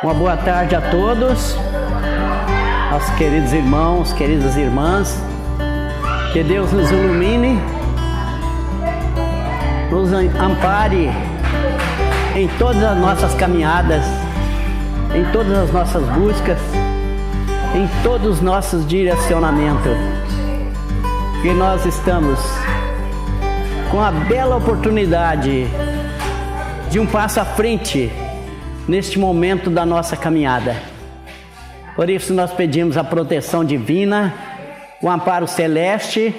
Uma boa tarde a todos, aos queridos irmãos, queridas irmãs. Que Deus nos ilumine, nos ampare em todas as nossas caminhadas, em todas as nossas buscas, em todos os nossos direcionamentos. Que nós estamos com a bela oportunidade de um passo à frente neste momento da nossa caminhada. Por isso nós pedimos a proteção divina, o amparo celeste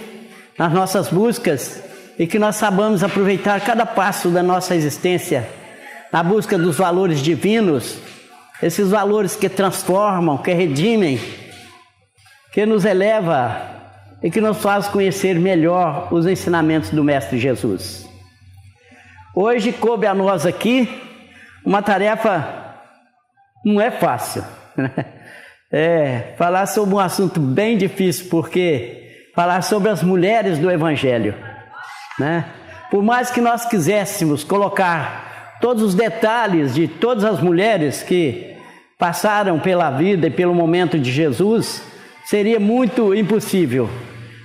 nas nossas buscas e que nós saibamos aproveitar cada passo da nossa existência na busca dos valores divinos, esses valores que transformam, que redimem, que nos eleva e que nos faz conhecer melhor os ensinamentos do Mestre Jesus. Hoje coube a nós aqui uma tarefa, não é fácil, falar sobre um assunto bem difícil, porque falar sobre as mulheres do Evangelho, né? Por mais que nós quiséssemos colocar todos os detalhes de todas as mulheres que passaram pela vida e pelo momento de Jesus, seria muito impossível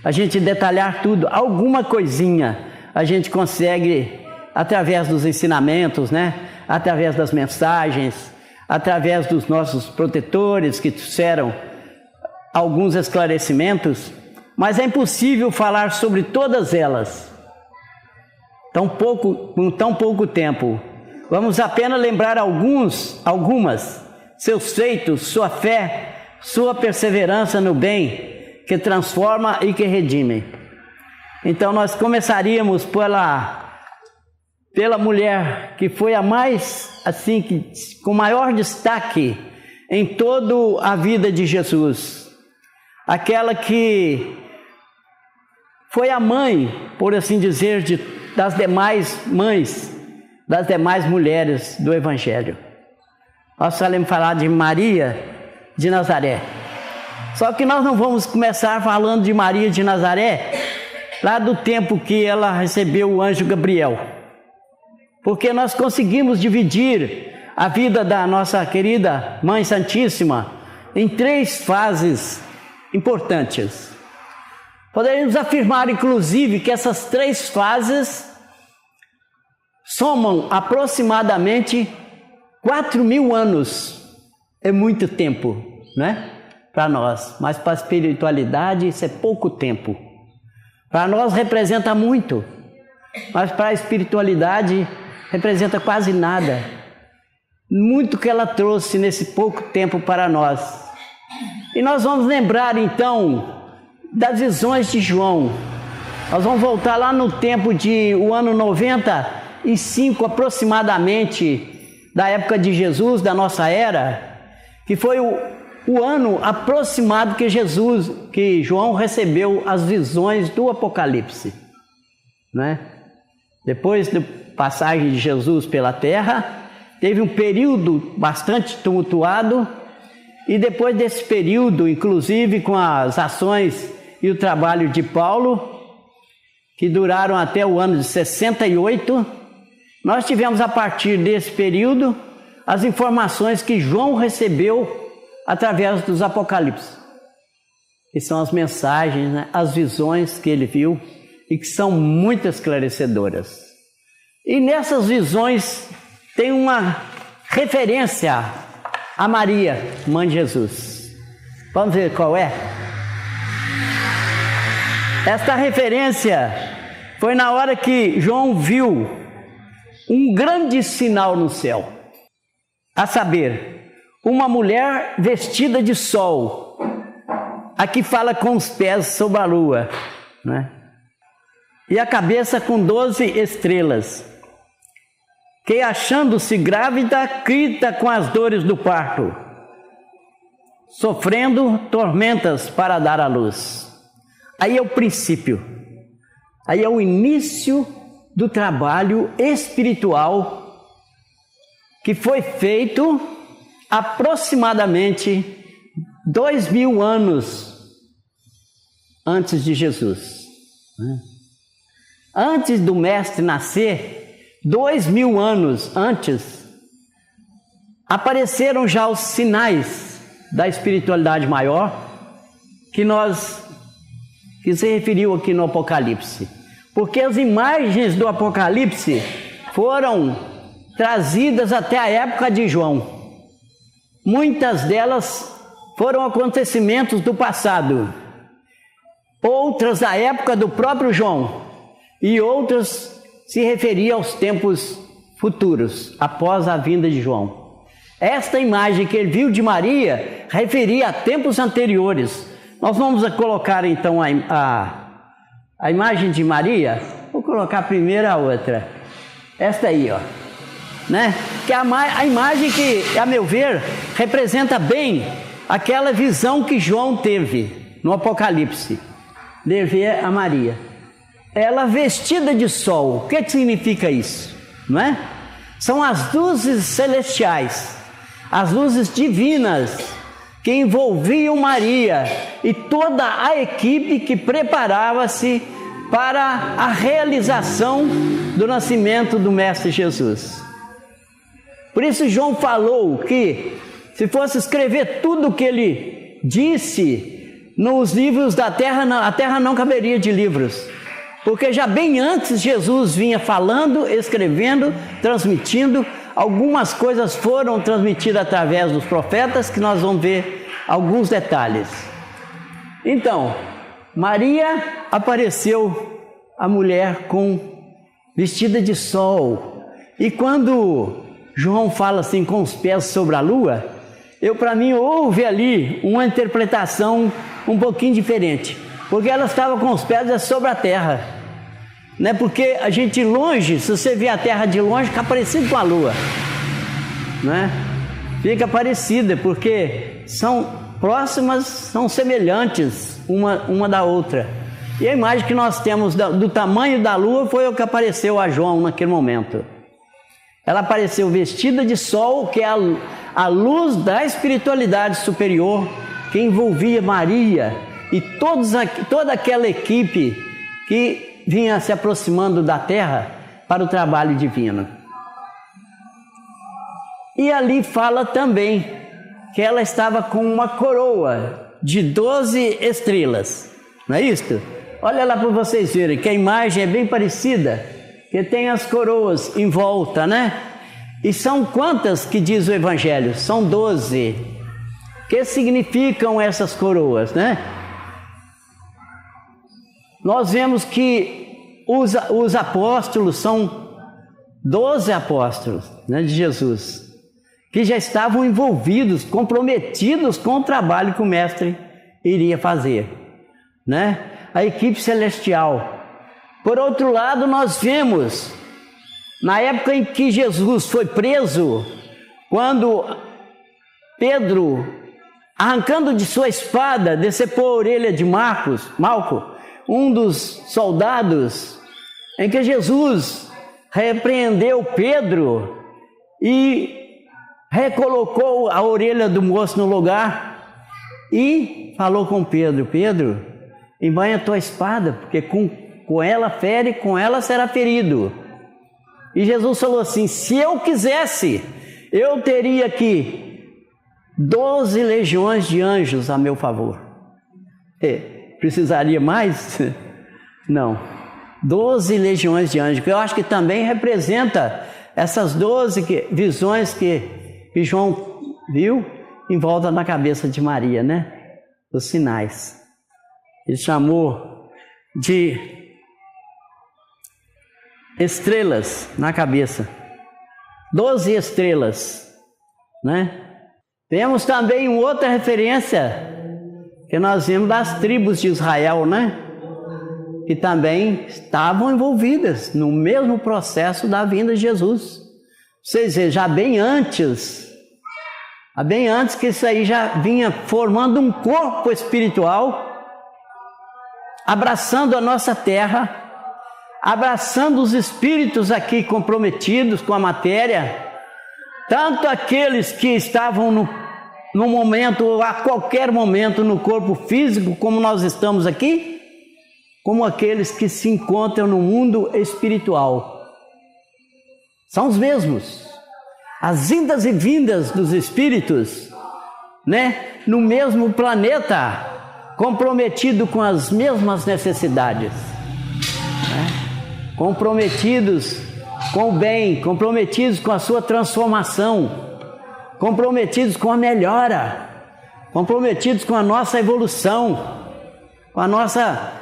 a gente detalhar tudo. Alguma coisinha a gente consegue através dos ensinamentos, né? Através das mensagens, através dos nossos protetores que trouxeram alguns esclarecimentos, mas é impossível falar sobre todas elas com tão pouco tempo. Vamos apenas lembrar algumas, seus feitos, sua fé, sua perseverança no bem, que transforma e que redime. Então nós começaríamos pela mulher que foi a mais, com maior destaque em toda a vida de Jesus. Aquela que foi a mãe, por assim dizer, das demais mães, das demais mulheres do Evangelho. Nós sabemos falar de Maria de Nazaré. Só que nós não vamos começar falando de Maria de Nazaré lá do tempo que ela recebeu o anjo Gabriel. Porque nós conseguimos dividir a vida da nossa querida Mãe Santíssima em 3 fases importantes. Poderíamos afirmar, inclusive, que essas 3 fases somam aproximadamente 4.000 anos. É muito tempo, né? Para nós, mas para a espiritualidade isso é pouco tempo. Para nós representa muito, mas para a espiritualidade representa quase nada. Muito que ela trouxe nesse pouco tempo para nós. E nós vamos lembrar então das visões de João. Nós vamos voltar lá no tempo o ano 95 aproximadamente, da época de Jesus, da nossa era, que foi o ano aproximado que João recebeu as visões do Apocalipse, né? Depois da passagem de Jesus pela terra, teve um período bastante tumultuado, e depois desse período, inclusive com as ações e o trabalho de Paulo, que duraram até o ano de 68, nós tivemos a partir desse período as informações que João recebeu através dos Apocalipse, que são as mensagens, né? As visões que ele viu e que são muito esclarecedoras. E nessas visões tem uma referência a Maria, mãe de Jesus. Vamos ver qual é? Esta referência foi na hora que João viu um grande sinal no céu, a saber, uma mulher vestida de sol. Aqui fala com os pés sobre a lua, né? E a cabeça com 12 estrelas, que achando-se grávida, grita com as dores do parto, sofrendo tormentas para dar à luz. Aí é o princípio, aí é o início do trabalho espiritual que foi feito aproximadamente 2.000 anos antes de Jesus, né? Antes do Mestre nascer, 2.000 anos antes, apareceram já os sinais da espiritualidade maior que se referiu aqui no Apocalipse. Porque as imagens do Apocalipse foram trazidas até a época de João. Muitas delas foram acontecimentos do passado, outras da época do próprio João, e outras se referiam aos tempos futuros, após a vinda de João. Esta imagem que ele viu de Maria referia a tempos anteriores. Nós vamos colocar então a imagem de Maria. Vou colocar primeiro a outra. Esta aí, ó. Né? Que é a imagem que, a meu ver, representa bem aquela visão que João teve no Apocalipse, de ver a Maria. Ela vestida de sol. O que significa isso? Não é? São as luzes celestiais, as luzes divinas que envolviam Maria e toda a equipe que preparava-se para a realização do nascimento do Mestre Jesus. Por isso João falou que, se fosse escrever tudo o que ele disse nos livros da terra, a terra não caberia de livros. Porque já bem antes Jesus vinha falando, escrevendo, transmitindo. Algumas coisas foram transmitidas através dos profetas, que nós vamos ver alguns detalhes. Então, Maria apareceu, a mulher vestida de sol. E quando João fala assim, com os pés sobre a lua, para mim houve ali uma interpretação um pouquinho diferente. Porque ela estava com os pés sobre a terra, né? Porque a gente longe, se você vê a terra de longe, fica parecido com a lua, né? Fica parecida, porque são próximas, são semelhantes uma da outra. E a imagem que nós temos do tamanho da lua foi o que apareceu a João naquele momento. Ela apareceu vestida de sol, que é a luz da espiritualidade superior que envolvia Maria e toda aquela equipe que vinha se aproximando da terra para o trabalho divino. E ali fala também que ela estava com uma coroa de 12 estrelas, não é isso? Olha lá para vocês verem que a imagem é bem parecida, que tem as coroas em volta, né? E são quantas que diz o Evangelho? São 12. O que significam essas coroas, né? Nós vemos que os apóstolos são 12 apóstolos, né, de Jesus, que já estavam envolvidos, comprometidos com o trabalho que o Mestre iria fazer, né? A equipe celestial. Por outro lado, nós vemos, na época em que Jesus foi preso, quando Pedro, arrancando de sua espada, decepou a orelha de Malco, um dos soldados, em que Jesus repreendeu Pedro e recolocou a orelha do moço no lugar e falou com Pedro: Pedro, embanha a tua espada, porque com ela fere, com ela será ferido. E Jesus falou assim: se eu quisesse, eu teria aqui 12 legiões de anjos a meu favor. Precisaria mais? Não. 12 legiões de anjos, que eu acho que também representa essas 12 visões que João viu em volta da cabeça de Maria, né? Os sinais. Ele chamou de estrelas na cabeça. 12 estrelas, né? Temos também uma outra referência que nós vimos das tribos de Israel, né? Que também estavam envolvidas no mesmo processo da vinda de Jesus. Vocês veem, já bem antes que isso aí já vinha formando um corpo espiritual, abraçando a nossa terra, abraçando os espíritos aqui comprometidos com a matéria, tanto aqueles que estavam no momento, ou a qualquer momento, no corpo físico, como nós estamos aqui, como aqueles que se encontram no mundo espiritual. São os mesmos. as indas e vindas dos espíritos, né, no mesmo planeta, comprometido com as mesmas necessidades, né? Comprometidos com o bem, comprometidos com a sua transformação, comprometidos com a melhora, comprometidos com a nossa evolução, com a nossa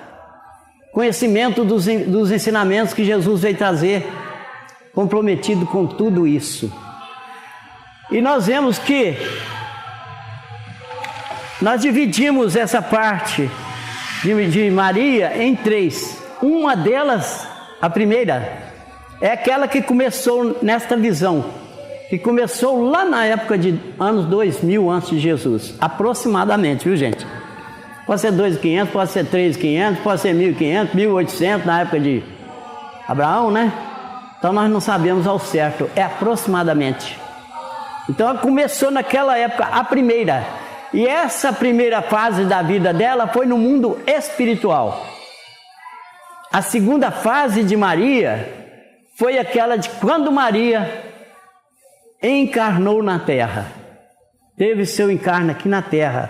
conhecimento dos ensinamentos que Jesus veio trazer, comprometido com tudo isso. E nós vemos que nós dividimos essa parte de Maria em três. Uma delas, a primeira, é aquela que começou nesta visão, que começou lá na época de anos 2000 antes de Jesus, aproximadamente, viu gente? Pode ser 2.500, pode ser 3.500, pode ser 1.500, 1.800 na época de Abraão, né? Então nós não sabemos ao certo, é aproximadamente. Então ela começou naquela época, a primeira. E essa primeira fase da vida dela foi no mundo espiritual. A segunda fase de Maria foi aquela de quando Maria encarnou na terra. Teve seu encarne aqui na terra,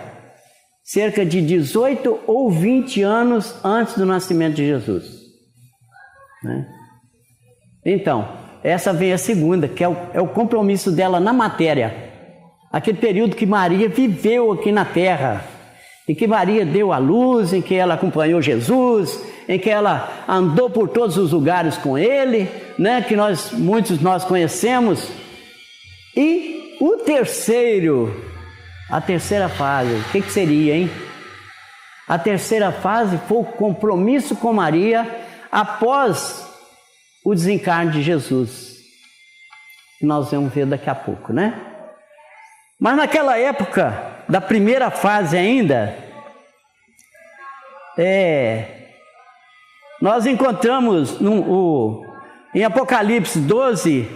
cerca de 18 ou 20 anos antes do nascimento de Jesus, né? Então, essa vem a segunda, que é o compromisso dela na matéria. Aquele período que Maria viveu aqui na terra, em que Maria deu à luz, em que ela acompanhou Jesus, em que ela andou por todos os lugares com ele, né, que muitos nós conhecemos. E a terceira fase, o que seria, hein? A terceira fase foi o compromisso com Maria após o desencarne de Jesus, que nós vamos ver daqui a pouco, né? Mas naquela época, da primeira fase ainda, nós encontramos em Apocalipse 12,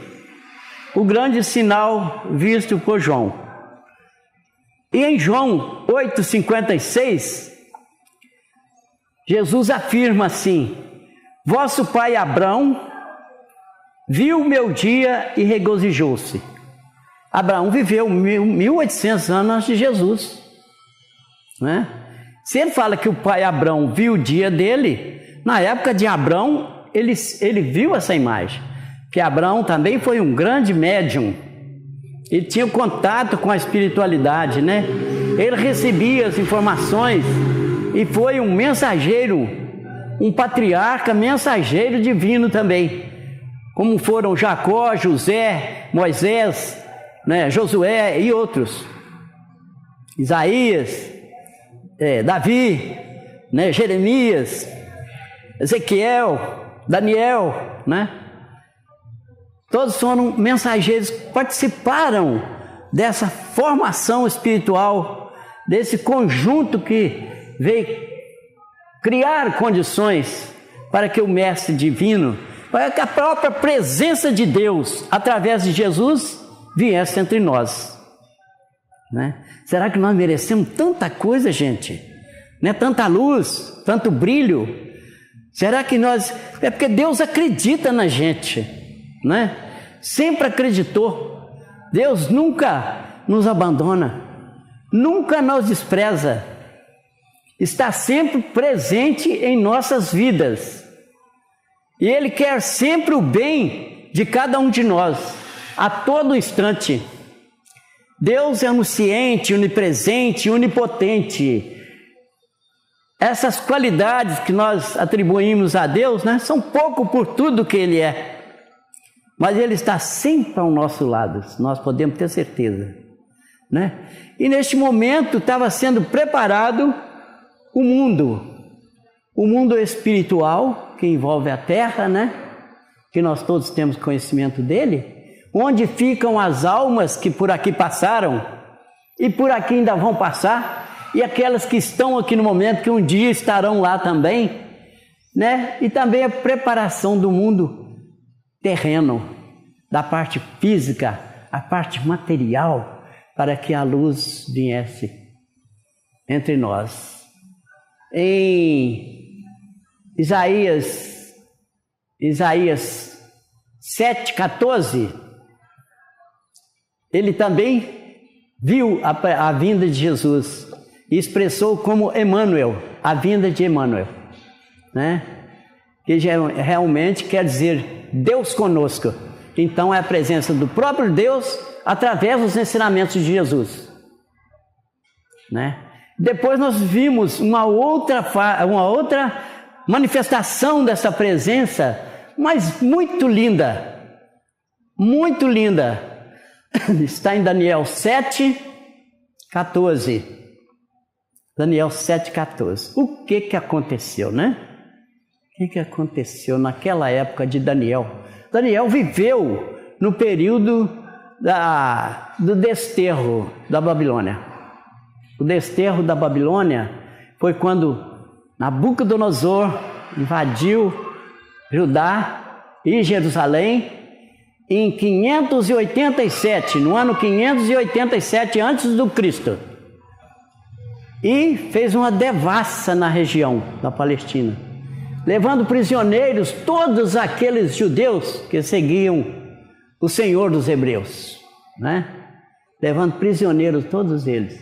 o grande sinal visto por João. E em João 8,56, Jesus afirma assim: vosso pai Abraão viu o meu dia e regozijou-se. Abraão viveu 1.800 anos antes de Jesus, né? Se ele fala que o pai Abraão viu o dia dele, na época de Abraão, ele viu essa imagem. Que Abraão também foi um grande médium. Ele tinha contato com a espiritualidade, né? Ele recebia as informações e foi um mensageiro, um patriarca mensageiro divino também. Como foram Jacó, José, Moisés, né, Josué e outros, Isaías, Davi, né, Jeremias, Ezequiel, Daniel, né? Todos foram mensageiros que participaram dessa formação espiritual, desse conjunto que veio criar condições para que o Mestre Divino, para que a própria presença de Deus, através de Jesus, viesse entre nós, né? Será que nós merecemos tanta coisa, gente? Né? Tanta luz, tanto brilho? Será que nós... É porque Deus acredita na gente, né? Sempre acreditou. Deus nunca nos abandona, nunca nos despreza, está sempre presente em nossas vidas. E Ele quer sempre o bem de cada um de nós, a todo instante. Deus é onisciente, onipresente, onipotente. Essas qualidades que nós atribuímos a Deus, né, são pouco por tudo que Ele é. Mas Ele está sempre ao nosso lado, nós podemos ter certeza, né? E neste momento estava sendo preparado o mundo espiritual, que envolve a terra, né? Que nós todos temos conhecimento dele, onde ficam as almas que por aqui passaram e por aqui ainda vão passar, e aquelas que estão aqui no momento, que um dia estarão lá também, né? E também a preparação do mundo terreno, da parte física, a parte material, para que a luz viesse entre nós. Em Isaías 7,14, ele também viu a vinda de Jesus e expressou como Emmanuel, a vinda de Emmanuel, né? Que realmente quer dizer Deus conosco. Então é a presença do próprio Deus através dos ensinamentos de Jesus, né? Depois nós vimos uma outra manifestação dessa presença, mas muito linda, muito linda. Está em Daniel 7:14. Daniel 7:14. O que aconteceu, né? O que aconteceu naquela época de Daniel? Daniel viveu no período do desterro da Babilônia. O desterro da Babilônia foi quando Nabucodonosor invadiu Judá e Jerusalém em 587, no ano 587 a.C., e fez uma devassa na região da Palestina, levando prisioneiros todos aqueles judeus que seguiam o Senhor dos Hebreus, né? Levando prisioneiros todos eles.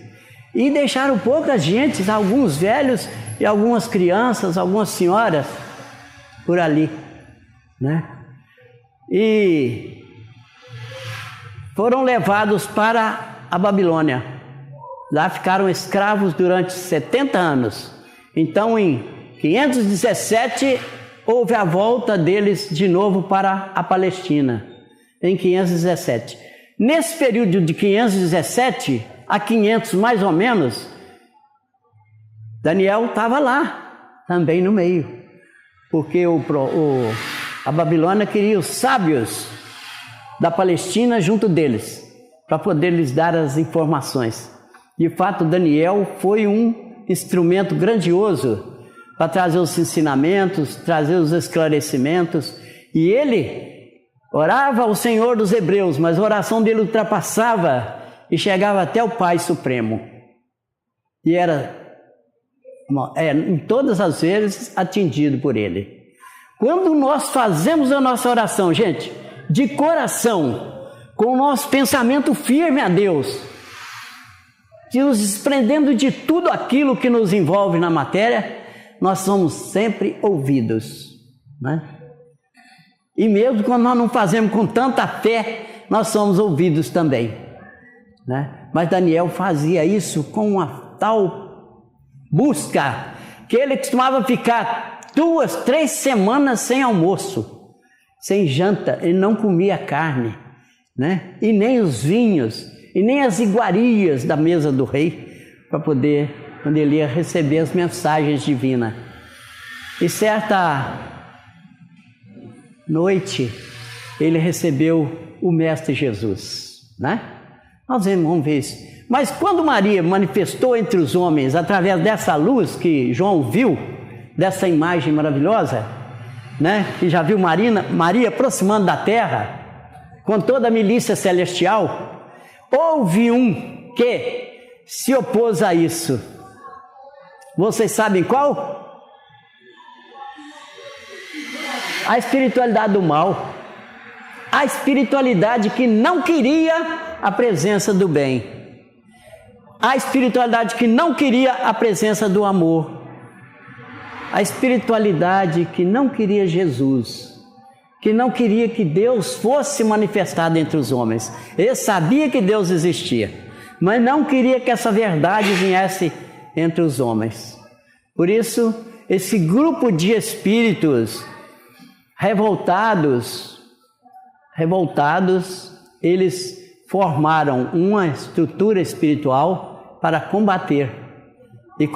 E deixaram poucas gentes, alguns velhos e algumas crianças, algumas senhoras por ali, né? E foram levados para a Babilônia. Lá ficaram escravos durante 70 anos. Então, em 517, houve a volta deles de novo para a Palestina, em 517. Nesse período de 517 a 500 mais ou menos, Daniel estava lá, também no meio, porque a Babilônia queria os sábios da Palestina junto deles, para poder lhes dar as informações. De fato, Daniel foi um instrumento grandioso para trazer os ensinamentos, trazer os esclarecimentos, e ele orava ao Senhor dos Hebreus, mas a oração dele ultrapassava e chegava até o Pai Supremo, e era em todas as vezes atendido por ele. Quando nós fazemos a nossa oração, gente, de coração, com o nosso pensamento firme a Deus, nos desprendendo de tudo aquilo que nos envolve na matéria, nós somos sempre ouvidos, né? E mesmo quando nós não fazemos com tanta fé, nós somos ouvidos também, né? Mas Daniel fazia isso com uma tal busca, que ele costumava ficar 2, 3 semanas sem almoço, sem janta. Ele não comia carne, né? E nem os vinhos, e nem as iguarias da mesa do rei, para poder, quando ele ia receber as mensagens divinas. E certa noite, ele recebeu o Mestre Jesus, né? Nós vamos ver isso. Mas quando Maria manifestou entre os homens, através dessa luz que João viu, dessa imagem maravilhosa, né? Que já viu Maria aproximando da terra, com toda a milícia celestial, houve um que se opôs a isso. Vocês sabem qual? A espiritualidade do mal. A espiritualidade que não queria a presença do bem. A espiritualidade que não queria a presença do amor. A espiritualidade que não queria Jesus, que não queria que Deus fosse manifestado entre os homens. Ele sabia que Deus existia, mas não queria que essa verdade viesse entre os homens. Por isso, esse grupo de espíritos revoltados, eles formaram uma estrutura espiritual para combater. E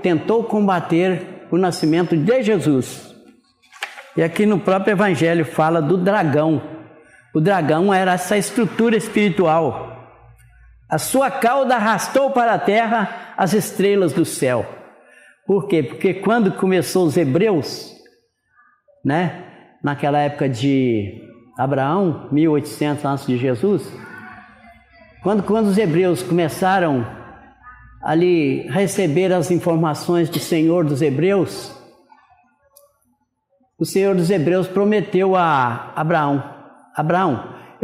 tentou combater o nascimento de Jesus. E aqui no próprio Evangelho fala do dragão. O dragão era essa estrutura espiritual. A sua cauda arrastou para a terra as estrelas do céu. Por quê? Porque quando começou os hebreus, né, naquela época de Abraão, 1800 antes de Jesus, quando os hebreus começaram ali receber as informações do Senhor dos Hebreus, o Senhor dos Hebreus prometeu a Abraão: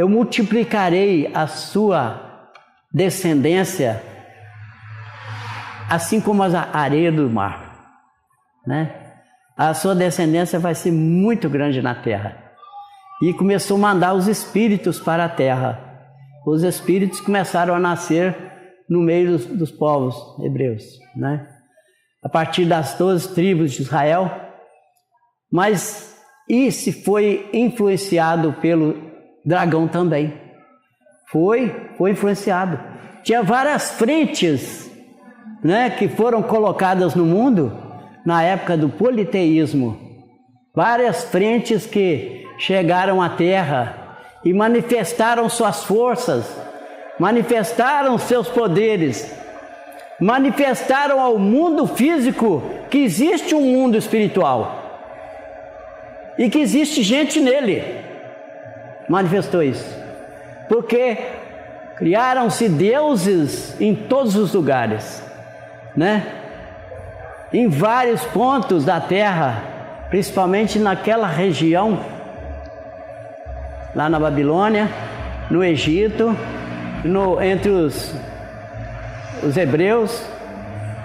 eu multiplicarei a sua descendência assim como a areia do mar, né? A sua descendência vai ser muito grande na terra. E começou a mandar os espíritos para a terra. Os espíritos começaram a nascer no meio dos povos hebreus, né? A partir das 12 tribos de Israel. Mas isso foi influenciado pelo dragão também. Foi influenciado. Tinha várias frentes, né, que foram colocadas no mundo na época do politeísmo. Várias frentes que chegaram à Terra e manifestaram suas forças, manifestaram seus poderes, manifestaram ao mundo físico que existe um mundo espiritual e que existe gente nele. Manifestou isso. Porque criaram-se deuses em todos os lugares, né? Em vários pontos da terra, principalmente naquela região, lá na Babilônia, no Egito, entre os hebreus,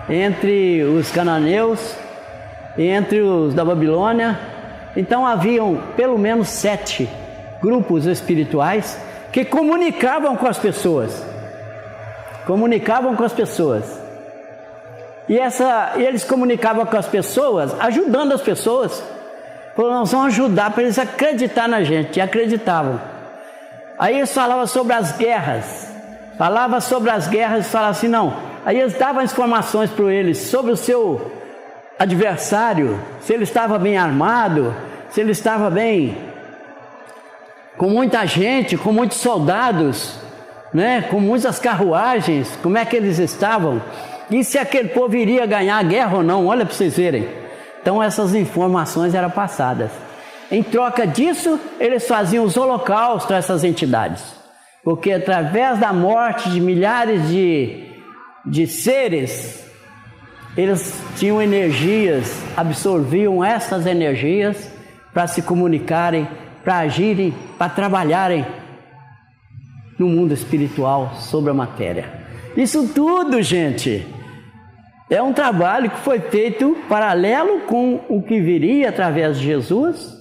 entre os cananeus, entre os da Babilônia. Então haviam pelo menos 7 grupos espirituais que comunicavam com as pessoas. E eles comunicavam com as pessoas, ajudando as pessoas. Falaram, nós vamos ajudar para eles acreditar na gente. E acreditavam. Aí eles falavam sobre as guerras. Falavam assim, não. Aí eles davam informações para eles sobre o seu adversário, se ele estava bem armado, se ele estava bem, com muita gente, com muitos soldados, né? Com muitas carruagens, como é que eles estavam. E se aquele povo iria ganhar a guerra ou não, olha para vocês verem. Então essas informações eram passadas. Em troca disso, eles faziam os holocaustos a essas entidades. Porque através da morte de milhares de seres, eles tinham energias, absorviam essas energias para se comunicarem, para agirem, para trabalharem no mundo espiritual sobre a matéria. Isso tudo, gente, é um trabalho que foi feito paralelo com o que viria através de Jesus,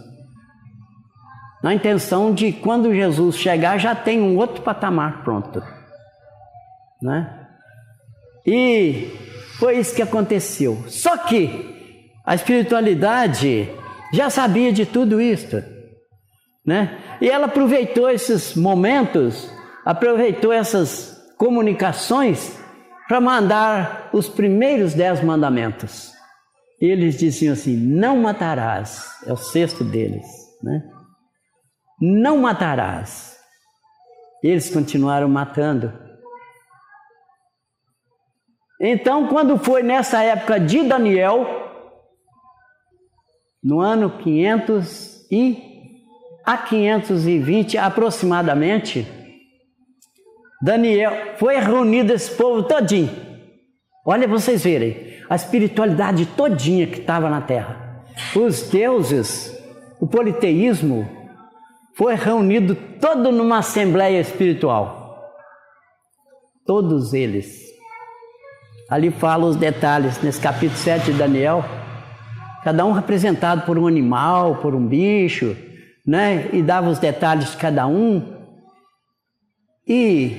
na intenção de quando Jesus chegar já tem um outro patamar pronto, né? E foi isso que aconteceu. Só que a espiritualidade já sabia de tudo isso, né? E ela aproveitou esses momentos, aproveitou essas comunicações para mandar os primeiros 10 mandamentos. Eles diziam assim, não matarás, é o 6º deles, né? Não matarás. Eles continuaram matando. Então, quando foi nessa época de Daniel, no ano 520 aproximadamente, Daniel foi reunido esse povo todinho. Olha para vocês verem, a espiritualidade todinha que estava na terra. Os deuses, o politeísmo, foi reunido todo numa assembleia espiritual. Todos eles. Ali fala os detalhes, nesse capítulo 7 de Daniel, cada um representado por um animal, por um bicho, né? E dava os detalhes de cada um. E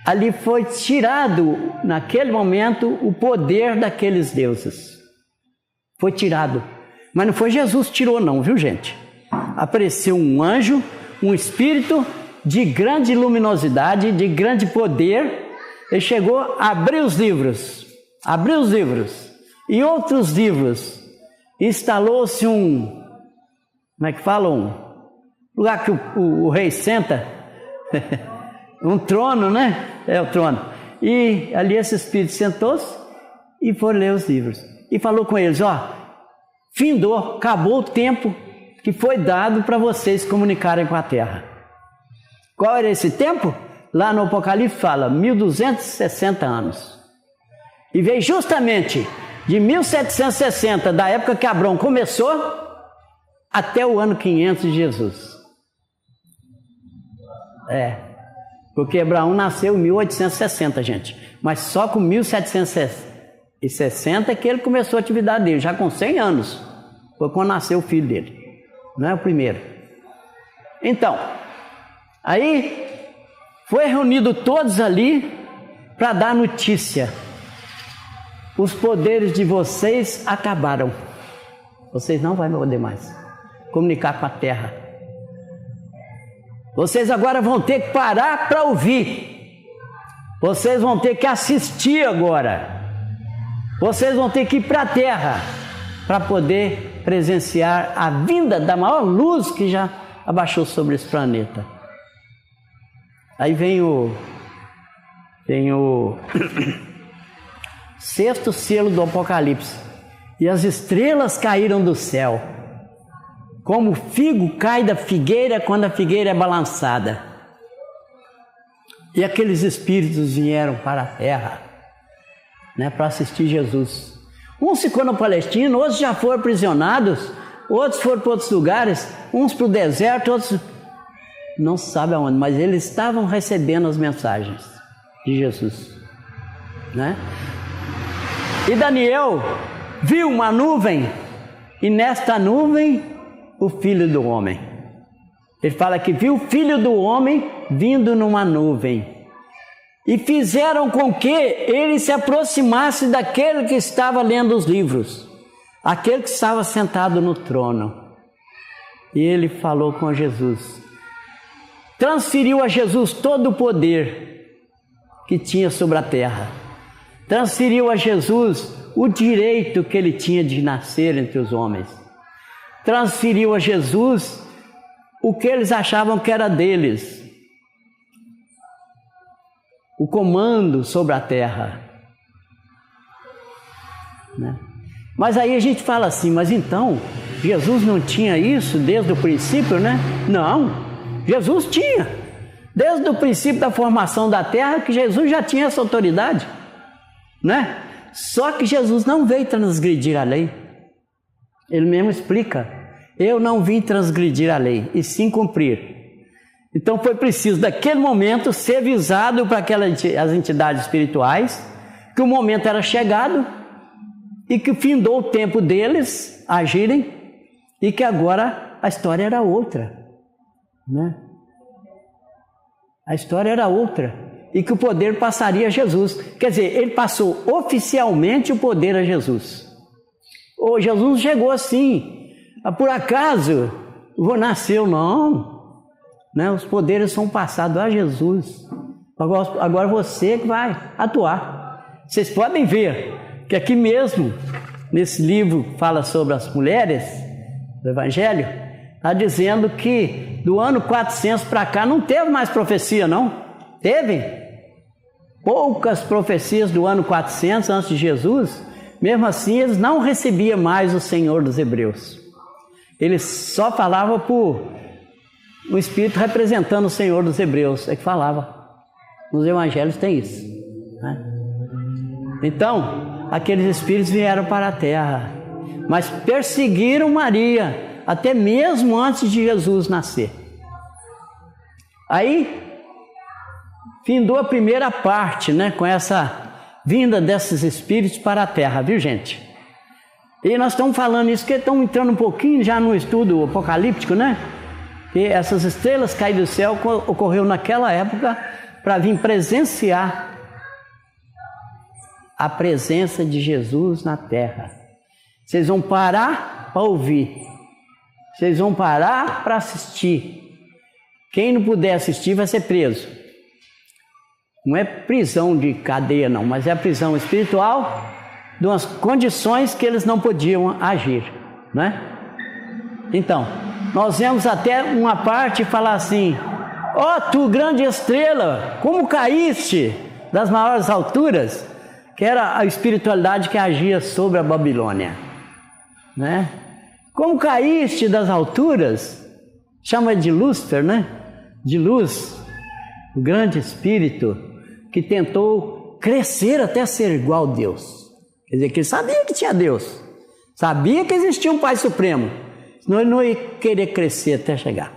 ali foi tirado, naquele momento, o poder daqueles deuses. Foi tirado. Mas não foi Jesus que tirou não, viu gente? Apareceu um anjo, um espírito de grande luminosidade, de grande poder. Ele chegou a abrir os livros, e outros livros. Instalou-se como é que fala? Um lugar que o rei senta, um trono, né? É o trono. E ali esse espírito sentou-se e foi ler os livros. E falou com eles, findou, acabou o tempo que foi dado para vocês comunicarem com a terra. Qual era esse tempo? Lá no Apocalipse fala 1260 anos. E veio justamente de 1760, da época que Abraão começou, até o ano 500 de Jesus. Porque Abraão nasceu em 1860, gente. Mas só com 1760 é que ele começou a atividade dele, já com 100 anos. Foi quando nasceu o filho dele. Não é o primeiro. Então, aí foi reunido todos ali para dar notícia. Os poderes de vocês acabaram. Vocês não vão poder mais comunicar com a terra. Vocês agora vão ter que parar para ouvir. Vocês vão ter que assistir agora. Vocês vão ter que ir para a terra para poder presenciar a vinda da maior luz que já abaixou sobre esse planeta. Aí vem o sexto selo do Apocalipse. E as estrelas caíram do céu, como o figo cai da figueira quando a figueira é balançada. E aqueles espíritos vieram para a terra, para assistir Jesus. Uns ficou na Palestina, outros já foram aprisionados, outros foram para outros lugares, uns para o deserto, outros não se sabe aonde, mas eles estavam recebendo as mensagens de Jesus, E Daniel viu uma nuvem, e nesta nuvem o Filho do Homem. Ele fala que viu o Filho do Homem vindo numa nuvem. E fizeram com que ele se aproximasse daquele que estava lendo os livros, aquele que estava sentado no trono. E ele falou com Jesus. Transferiu a Jesus todo o poder que tinha sobre a terra. Transferiu a Jesus o direito que ele tinha de nascer entre os homens. Transferiu a Jesus o que eles achavam que era deles. O comando sobre a terra. Mas aí a gente fala assim, mas então, Jesus não tinha isso desde o princípio, Não, Jesus tinha. Desde o princípio da formação da terra, que Jesus já tinha essa autoridade, Só que Jesus não veio transgredir a lei. Ele mesmo explica, eu não vim transgredir a lei, e sim cumprir. Então foi preciso, daquele momento, ser avisado para as entidades espirituais que o momento era chegado e que findou o tempo deles agirem e que agora a história era outra, A história era outra e que o poder passaria a Jesus. Quer dizer, ele passou oficialmente o poder a Jesus. Jesus chegou assim, por acaso, nasceu, não. Os poderes são passados a Jesus. Agora você que vai atuar. Vocês podem ver que aqui mesmo, nesse livro que fala sobre as mulheres do Evangelho, está dizendo que do ano 400 para cá não teve mais profecia, não. Teve poucas profecias do ano 400 antes de Jesus. Mesmo assim, eles não recebiam mais o Senhor dos Hebreus. Eles só falavam por o Espírito representando o Senhor dos Hebreus, é que falava. Nos Evangelhos tem isso. Então, aqueles espíritos vieram para a terra, mas perseguiram Maria, até mesmo antes de Jesus nascer. Aí, findou a primeira parte, com essa vinda desses espíritos para a terra, viu, gente? E nós estamos falando isso, que estamos entrando um pouquinho já no estudo apocalíptico, Que essas estrelas caídas do céu ocorreu naquela época para vir presenciar a presença de Jesus na terra. Vocês vão parar para ouvir. Vocês vão parar para assistir. Quem não puder assistir vai ser preso. Não é prisão de cadeia não, mas é a prisão espiritual de umas condições que eles não podiam agir, Então, nós vemos até uma parte falar assim, tu grande estrela, como caíste das maiores alturas, que era a espiritualidade que agia sobre a Babilônia, Como caíste das alturas, chama de Lúcifer, De luz, o grande espírito que tentou crescer até ser igual a Deus. Quer dizer, que ele sabia que tinha Deus, sabia que existia um Pai Supremo, senão ele não ia querer crescer até chegar.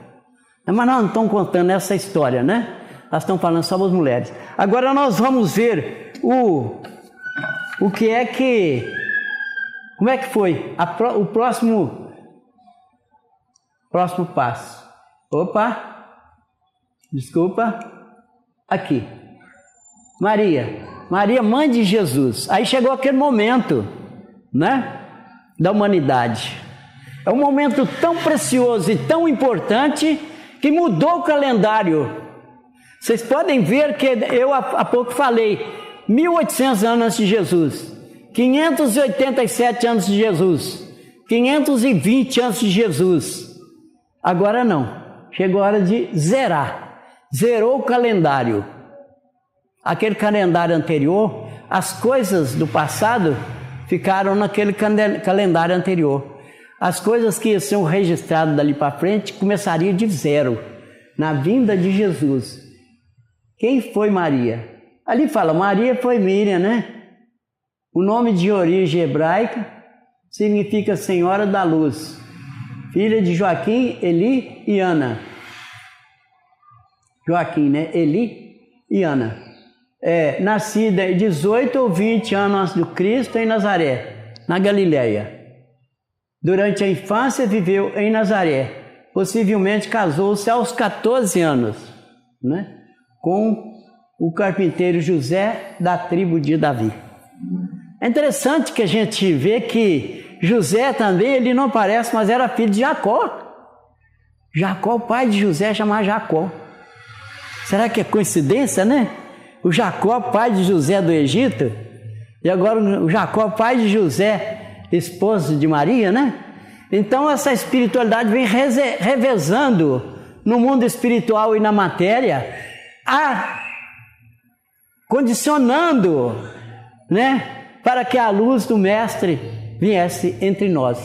Mas nós não estamos contando essa história, né? Nós estamos falando sobre as mulheres. Agora nós vamos ver o que é que... Como é que foi? O próximo passo. Opa! Desculpa. Aqui. Maria, mãe de Jesus. Aí chegou aquele momento, né? Da humanidade. É um momento tão precioso e tão importante que mudou o calendário. Vocês podem ver que eu há pouco falei, 1800 anos antes de Jesus, 587 antes de Jesus, 520 antes de Jesus. Agora não, chegou a hora de zerar. Zerou o calendário. Aquele calendário anterior, as coisas do passado ficaram naquele calendário anterior. As coisas que iam ser registradas dali para frente começariam de zero, na vinda de Jesus. Quem foi Maria? Ali fala, Maria foi Miriam, né? O nome de origem hebraica significa Senhora da Luz, filha de Joaquim, Eli e Ana. Joaquim, né? Eli e Ana. Nascida 18 ou 20 anos antes do Cristo em Nazaré, na Galileia. Durante a infância viveu em Nazaré. Possivelmente casou-se aos 14 anos, né? Com o carpinteiro José da tribo de Davi. É interessante que a gente vê que José também, ele não aparece, mas era filho de Jacó. Jacó, o pai de José, chamava Jacó. Será que é coincidência, né? O Jacó, pai de José do Egito, e agora o Jacó, pai de José, esposo de Maria, né? Então essa espiritualidade vem revezando no mundo espiritual e na matéria, condicionando, né, para que a luz do Mestre viesse entre nós.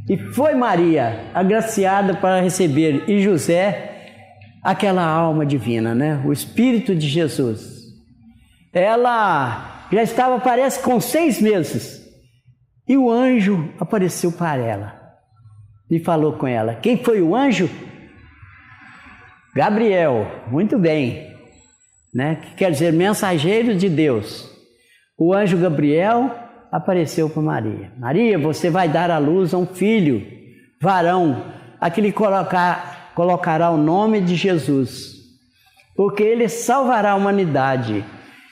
E foi Maria agraciada para receber, e José, aquela alma divina, né, o Espírito de Jesus. Ela já estava, parece, com 6 meses, e o anjo apareceu para ela e falou com ela. Quem foi o anjo? Gabriel, muito bem, né? Que quer dizer mensageiro de Deus. O anjo Gabriel apareceu para Maria. Maria, você vai dar à luz a um filho, varão, a que lhe colocará o nome de Jesus, porque ele salvará a humanidade,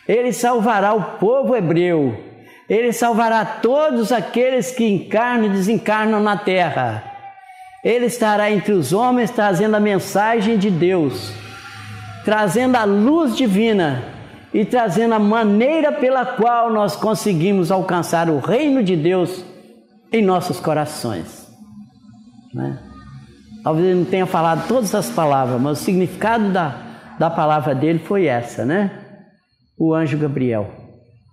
ele salvará o povo hebreu, ele salvará todos aqueles que encarnam e desencarnam na terra. Ele estará entre os homens trazendo a mensagem de Deus, trazendo a luz divina e trazendo a maneira pela qual nós conseguimos alcançar o reino de Deus em nossos corações, né? Talvez ele não tenha falado todas as palavras, mas o significado da palavra dele foi essa, né? O anjo Gabriel.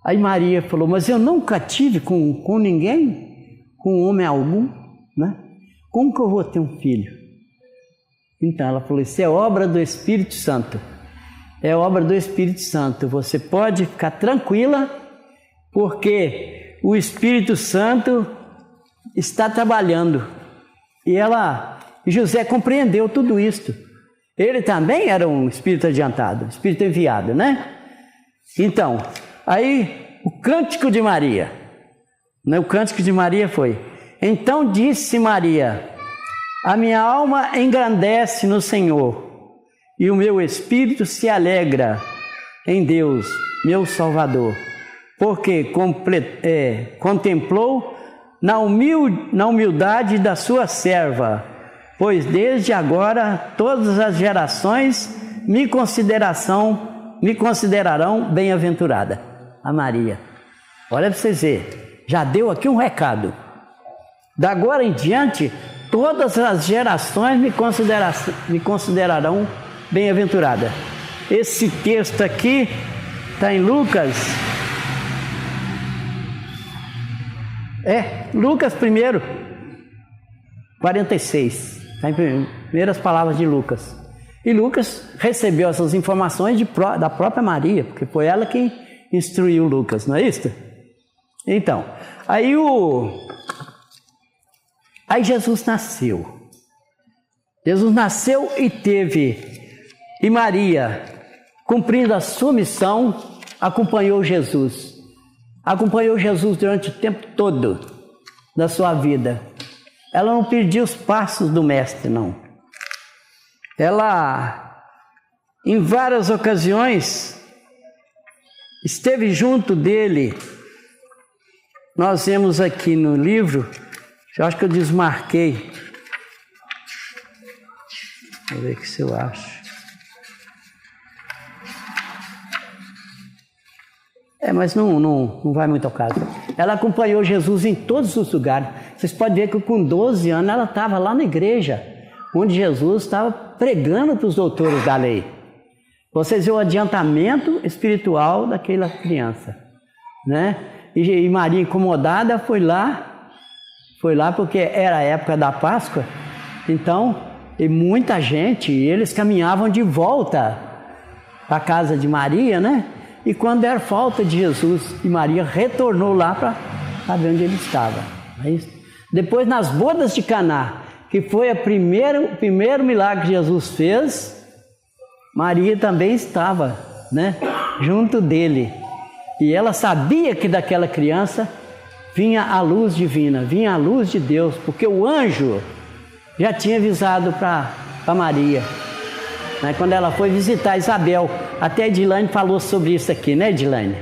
Aí Maria falou, mas eu nunca tive com ninguém, com homem algum, né? Como que eu vou ter um filho? Então ela falou, isso é obra do Espírito Santo. É obra do Espírito Santo. Você pode ficar tranquila, porque o Espírito Santo está trabalhando. E José compreendeu tudo isto. Ele também era um espírito adiantado, espírito enviado, né? Então, aí o cântico de Maria, né? O cântico de Maria foi: então disse Maria, a minha alma engrandece no Senhor, e o meu espírito se alegra em Deus, meu Salvador, porque contemplou na humildade da sua serva, pois desde agora todas as gerações me considerarão bem-aventurada. A Maria, olha para vocês verem, já deu aqui um recado. Da agora em diante, todas as gerações me considerarão bem-aventurada. Esse texto aqui está em Lucas. Lucas 1, 46. Está em primeiras palavras de Lucas. E Lucas recebeu essas informações da própria Maria, porque foi ela quem instruiu Lucas, não é isso? Então, aí Jesus nasceu. Jesus nasceu e teve. E Maria, cumprindo a sua missão, acompanhou Jesus. Acompanhou Jesus durante o tempo todo da sua vida. Ela não perdia os passos do Mestre, não. Ela, em várias ocasiões, esteve junto dele. Nós vemos aqui no livro, eu acho que eu desmarquei. Vou ver o que eu acho. Mas não vai muito ao caso. Ela acompanhou Jesus em todos os lugares. Vocês podem ver que com 12 anos ela estava lá na igreja, onde Jesus estava pregando para os doutores da lei. Vocês veem o adiantamento espiritual daquela criança, né? E Maria, incomodada, foi lá porque era a época da Páscoa. Então, e muita gente, eles caminhavam de volta para a casa de Maria, né? E quando era falta de Jesus, e Maria retornou lá para saber onde ele estava. Depois, nas bodas de Caná, que foi o primeiro milagre que Jesus fez, Maria também estava, né, junto dele. E ela sabia que daquela criança vinha a luz divina, vinha a luz de Deus, porque o anjo já tinha avisado para Maria, né, quando ela foi visitar Isabel. Até a Edilane falou sobre isso aqui, né, Edilane?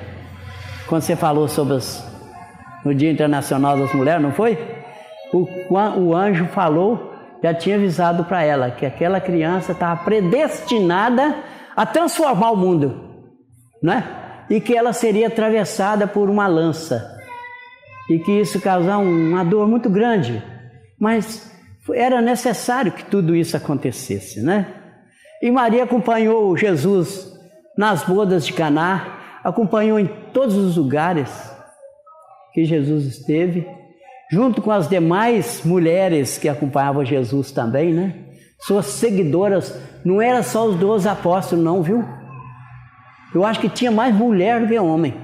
Quando você falou sobre no Dia Internacional das Mulheres, não foi? O anjo falou, já tinha avisado para ela que aquela criança estava predestinada a transformar o mundo, né? E que ela seria atravessada por uma lança, e que isso causava uma dor muito grande, mas era necessário que tudo isso acontecesse, né? E Maria acompanhou Jesus nas bodas de Caná, acompanhou em todos os lugares que Jesus esteve, junto com as demais mulheres que acompanhavam Jesus também, né? Suas seguidoras, não eram só os 12 apóstolos não, viu? Eu acho que tinha mais mulher do que homem,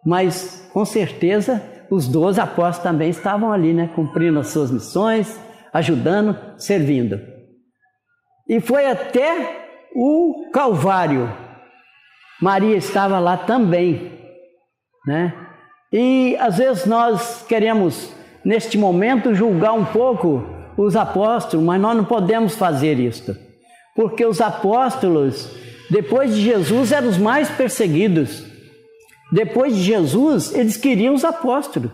mas com certeza os 12 apóstolos também estavam ali, né? Cumprindo as suas missões, ajudando, servindo. E foi até o Calvário. Maria estava lá também, né? E às vezes nós queremos, neste momento, julgar um pouco os apóstolos, mas nós não podemos fazer isso, porque os apóstolos, depois de Jesus, eram os mais perseguidos. Depois de Jesus, eles queriam os apóstolos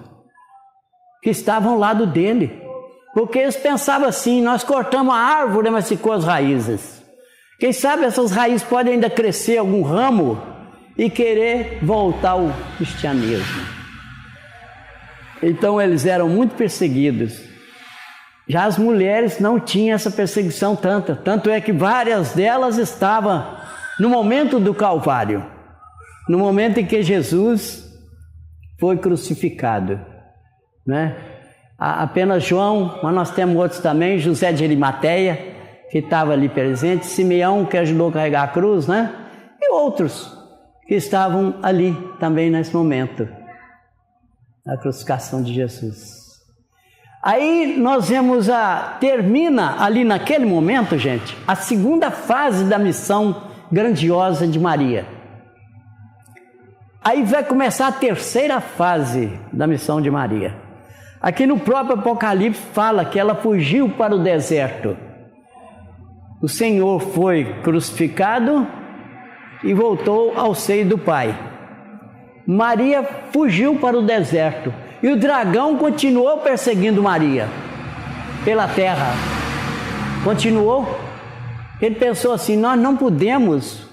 que estavam ao lado dele, porque eles pensavam assim: nós cortamos a árvore, mas ficou as raízes. Quem sabe essas raízes podem ainda crescer algum ramo e querer voltar ao cristianismo. Então eles eram muito perseguidos. Já as mulheres não tinham essa perseguição tanta, tanto é que várias delas estavam no momento do Calvário, no momento em que Jesus foi crucificado, né? Apenas João, mas nós temos outros também, José de Arimateia, que estava ali presente, Simeão, que ajudou a carregar a cruz, né? E outros que estavam ali também nesse momento da crucificação de Jesus. Aí nós vemos termina ali naquele momento, gente, a segunda fase da missão grandiosa de Maria. Aí vai começar a terceira fase da missão de Maria. Aqui no próprio Apocalipse fala que ela fugiu para o deserto. O Senhor foi crucificado e voltou ao seio do Pai. Maria fugiu para o deserto e o dragão continuou perseguindo Maria pela terra. Continuou. Ele pensou assim: nós não podemos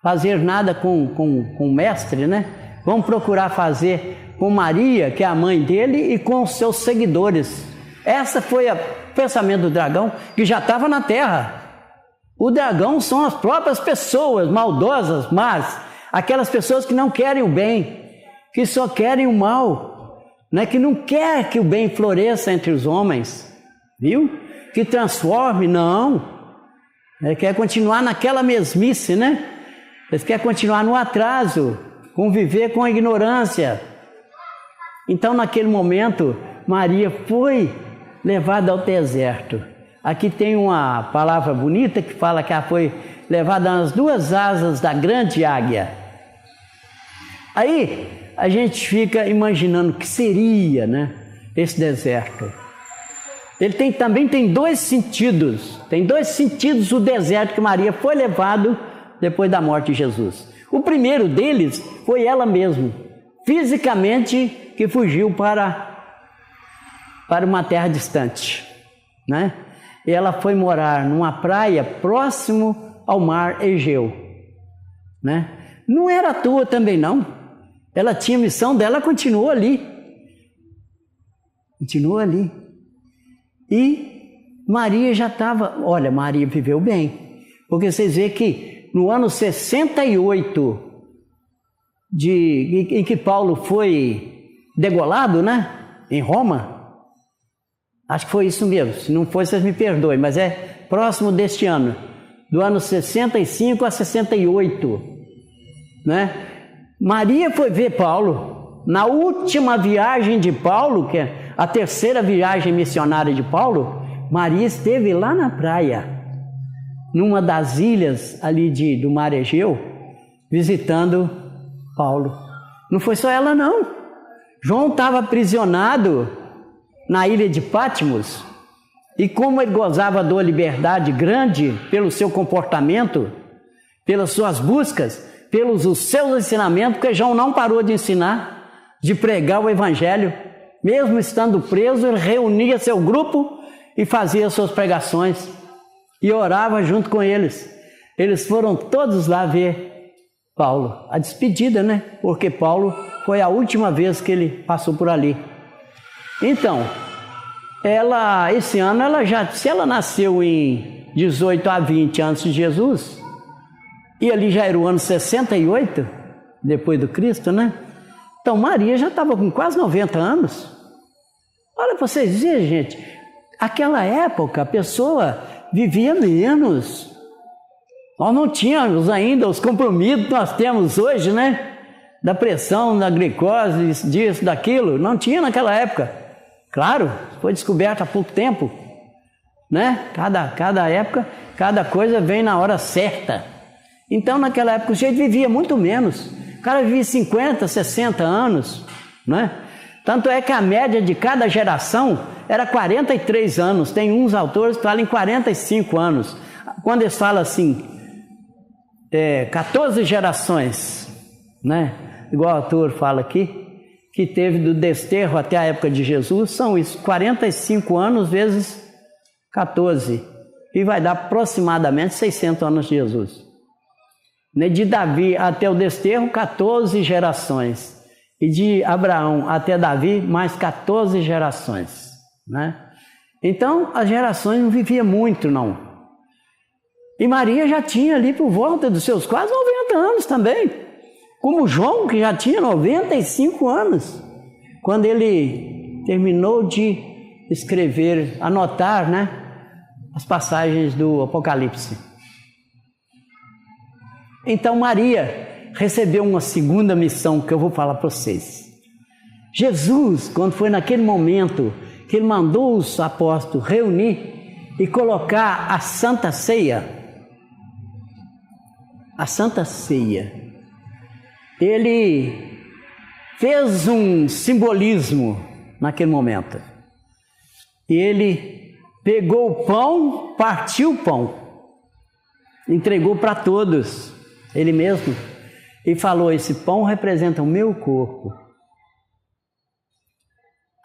fazer nada com o mestre, né? Vamos procurar fazer com Maria, que é a mãe dele, e com os seus seguidores. Essa foi o pensamento do dragão, que já estava na terra. O dragão são as próprias pessoas maldosas, mas aquelas pessoas que não querem o bem, que só querem o mal, né? Que não quer que o bem floresça entre os homens, viu? Que transforme, não. Ele quer continuar naquela mesmice, né? Eles querem continuar no atraso, conviver com a ignorância. Então, naquele momento, Maria foi levada ao deserto. Aqui tem uma palavra bonita que fala que ela foi levada nas duas asas da grande águia. Aí a gente fica imaginando o que seria, né, esse deserto. Ele também tem dois sentidos. Tem dois sentidos o deserto que Maria foi levado depois da morte de Jesus. O primeiro deles foi ela mesma, fisicamente, que fugiu para uma terra distante, né? E ela foi morar numa praia próximo ao mar Egeu, né? Não era à toa também não. Ela tinha a missão dela, continuou ali. Continuou ali. E Maria já estava... Olha, Maria viveu bem. Porque vocês veem que no ano 68, em que Paulo foi degolado, né? Em Roma. Acho que foi isso mesmo. Se não foi, vocês me perdoem. Mas é próximo deste ano. Do ano 65 a 68. Né? Maria foi ver Paulo. Na última viagem de Paulo, que é a terceira viagem missionária de Paulo, Maria esteve lá na praia, numa das ilhas ali do mar Egeu, visitando Paulo. Não foi só ela não. João estava aprisionado na ilha de Patmos, e como ele gozava de uma liberdade grande pelo seu comportamento, pelas suas buscas, pelos os seus ensinamentos, porque João não parou de ensinar, de pregar o evangelho. Mesmo estando preso, ele reunia seu grupo e fazia suas pregações e orava junto com eles. Eles foram todos lá ver Paulo, a despedida, né? Porque Paulo foi a última vez que ele passou por ali. Então, esse ano, se ela nasceu em 18 a 20 antes de Jesus, e ali já era o ano 68, depois do Cristo, né? Então, Maria já estava com quase 90 anos. Olha para vocês verem, gente, aquela época a pessoa vivia menos. Nós não tínhamos ainda os compromissos que nós temos hoje, né? Da pressão, da glicose, disso, daquilo. Não tinha naquela época. Claro, foi descoberto há pouco tempo, né? Cada época, cada coisa vem na hora certa. Então, naquela época, o sujeito vivia muito menos. O cara vivia 50, 60 anos, né? Tanto é que a média de cada geração era 43 anos. Tem uns autores que falam em 45 anos. Quando eles falam assim, 14 gerações, né? Igual o autor fala aqui, que teve do desterro até a época de Jesus, são isso, 45 anos vezes 14, e vai dar aproximadamente 600 anos de Jesus. De Davi até o desterro, 14 gerações, e de Abraão até Davi, mais 14 gerações, né? Então, as gerações não viviam muito, não. E Maria já tinha ali por volta dos seus quase 90 anos também. Como João, que já tinha 95 anos, quando ele terminou de escrever, anotar, né, as passagens do Apocalipse. Então Maria recebeu uma segunda missão que eu vou falar para vocês. Jesus, quando foi naquele momento que ele mandou os apóstolos reunir e colocar a Santa Ceia, ele fez um simbolismo naquele momento. E ele pegou o pão, partiu o pão, entregou para todos, ele mesmo, e falou: esse pão representa o meu corpo.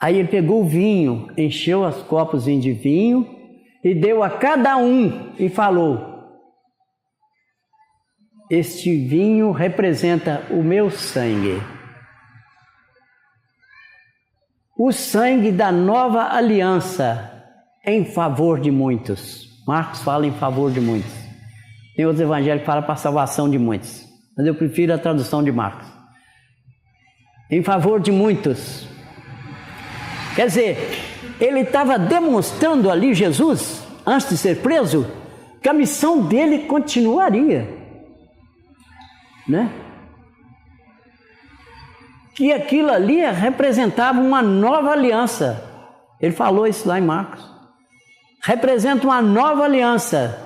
Aí ele pegou o vinho, encheu os copos de vinho e deu a cada um e falou: este vinho representa o meu sangue. O sangue da nova aliança em favor de muitos. Marcos fala em favor de muitos. Tem outros evangelhos que falam para a salvação de muitos. Mas eu prefiro a tradução de Marcos. Em favor de muitos. Quer dizer, ele estava demonstrando ali, Jesus, antes de ser preso, que a missão dele continuaria, né? Que aquilo ali representava uma nova aliança. Ele falou isso lá em Marcos. representa uma nova aliança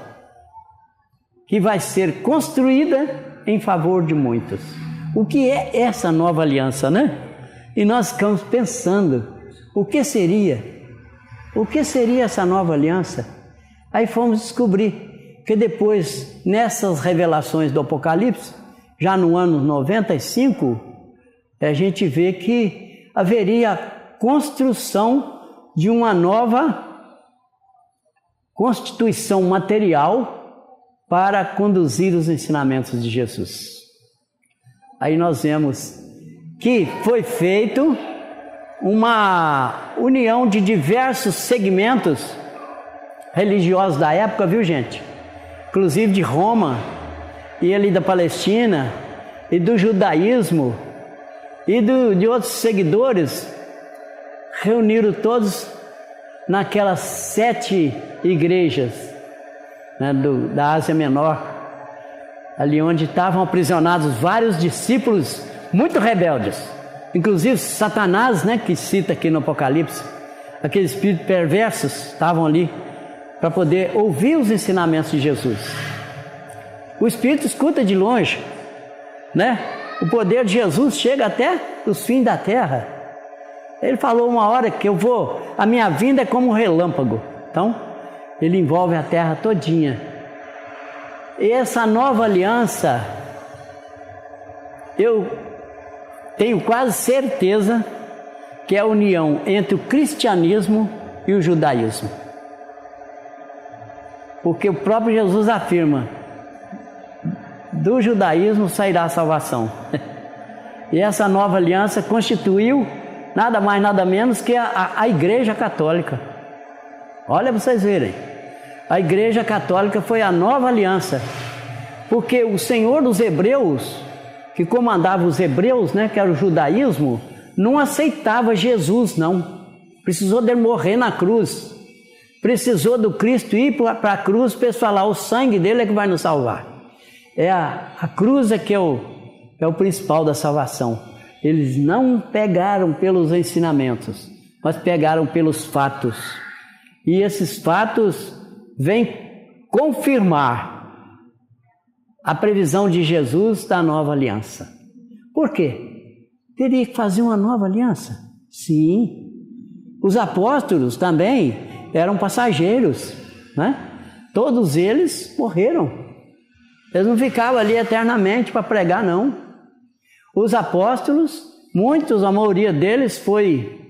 que vai ser construída em favor de muitos. O que é essa nova aliança, né? E nós ficamos pensando, o que seria essa nova aliança? Aí fomos descobrir que depois, nessas revelações do Apocalipse, já no ano 95, a gente vê que haveria a construção de uma nova constituição material para conduzir os ensinamentos de Jesus. Aí nós vemos que foi feito uma união de diversos segmentos religiosos da época, viu, gente? Inclusive de Roma, e ali da Palestina, e do judaísmo, e de outros seguidores, reuniram todos naquelas 7 igrejas, né, da Ásia Menor, ali onde estavam aprisionados vários discípulos muito rebeldes, inclusive Satanás, né, que cita aqui no Apocalipse, aqueles espíritos perversos estavam ali para poder ouvir os ensinamentos de Jesus. O espírito escuta de longe, né? O poder de Jesus chega até os fins da terra. Ele falou uma hora que a minha vinda é como um relâmpago. Então, ele envolve a terra todinha. E essa nova aliança, eu tenho quase certeza que é a união entre o cristianismo e o judaísmo. Porque o próprio Jesus afirma, do judaísmo sairá a salvação. E essa nova aliança constituiu nada mais, nada menos que a Igreja Católica. Olha para vocês verem. A Igreja Católica foi a nova aliança. Porque o Senhor dos Hebreus, que comandava os hebreus, né, que era o judaísmo, não aceitava Jesus, não. Precisou dele morrer na cruz. Precisou do Cristo ir para a cruz para eles falar, o sangue dele é que vai nos salvar. A cruz é que é o principal da salvação. Eles não pegaram pelos ensinamentos, mas pegaram pelos fatos. E esses fatos vêm confirmar a previsão de Jesus da nova aliança. Por quê? Teria que fazer uma nova aliança? Sim. Os apóstolos também eram passageiros, né? Todos eles morreram. Eles não ficavam ali eternamente para pregar, não. Os apóstolos, muitos, a maioria deles foi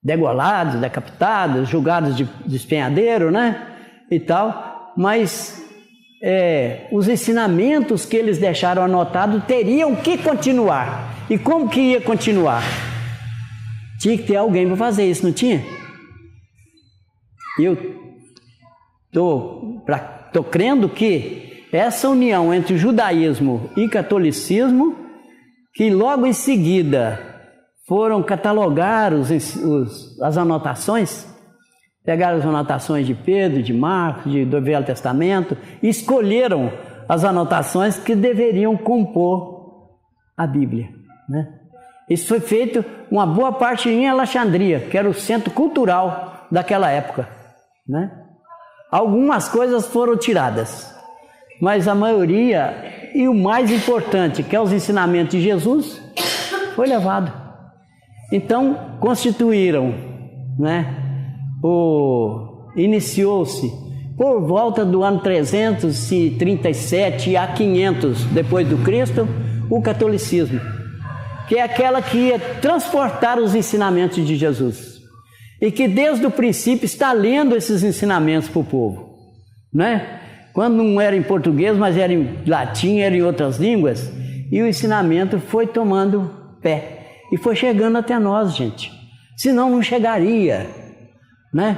degolados, decapitados, julgados de despenhadeiro, né? E tal. Mas os ensinamentos que eles deixaram anotados teriam que continuar. E como que ia continuar? Tinha que ter alguém para fazer isso, não tinha? Eu estou crendo que essa união entre o judaísmo e catolicismo, que logo em seguida foram catalogar as anotações, pegaram as anotações de Pedro, de Marcos, do Velho Testamento, e escolheram as anotações que deveriam compor a Bíblia, né? Isso foi feito uma boa parte em Alexandria, que era o centro cultural daquela época, né? Algumas coisas foram tiradas, mas a maioria, e o mais importante, que é os ensinamentos de Jesus, foi levado. Então, constituíram, né? Iniciou-se por volta do ano 337 a 500 depois do Cristo, o catolicismo, que é aquela que ia transportar os ensinamentos de Jesus e que desde o princípio está lendo esses ensinamentos para o povo, né? Quando não era em português, mas era em latim, era em outras línguas, e o ensinamento foi tomando pé e foi chegando até nós, gente. Senão não chegaria, né?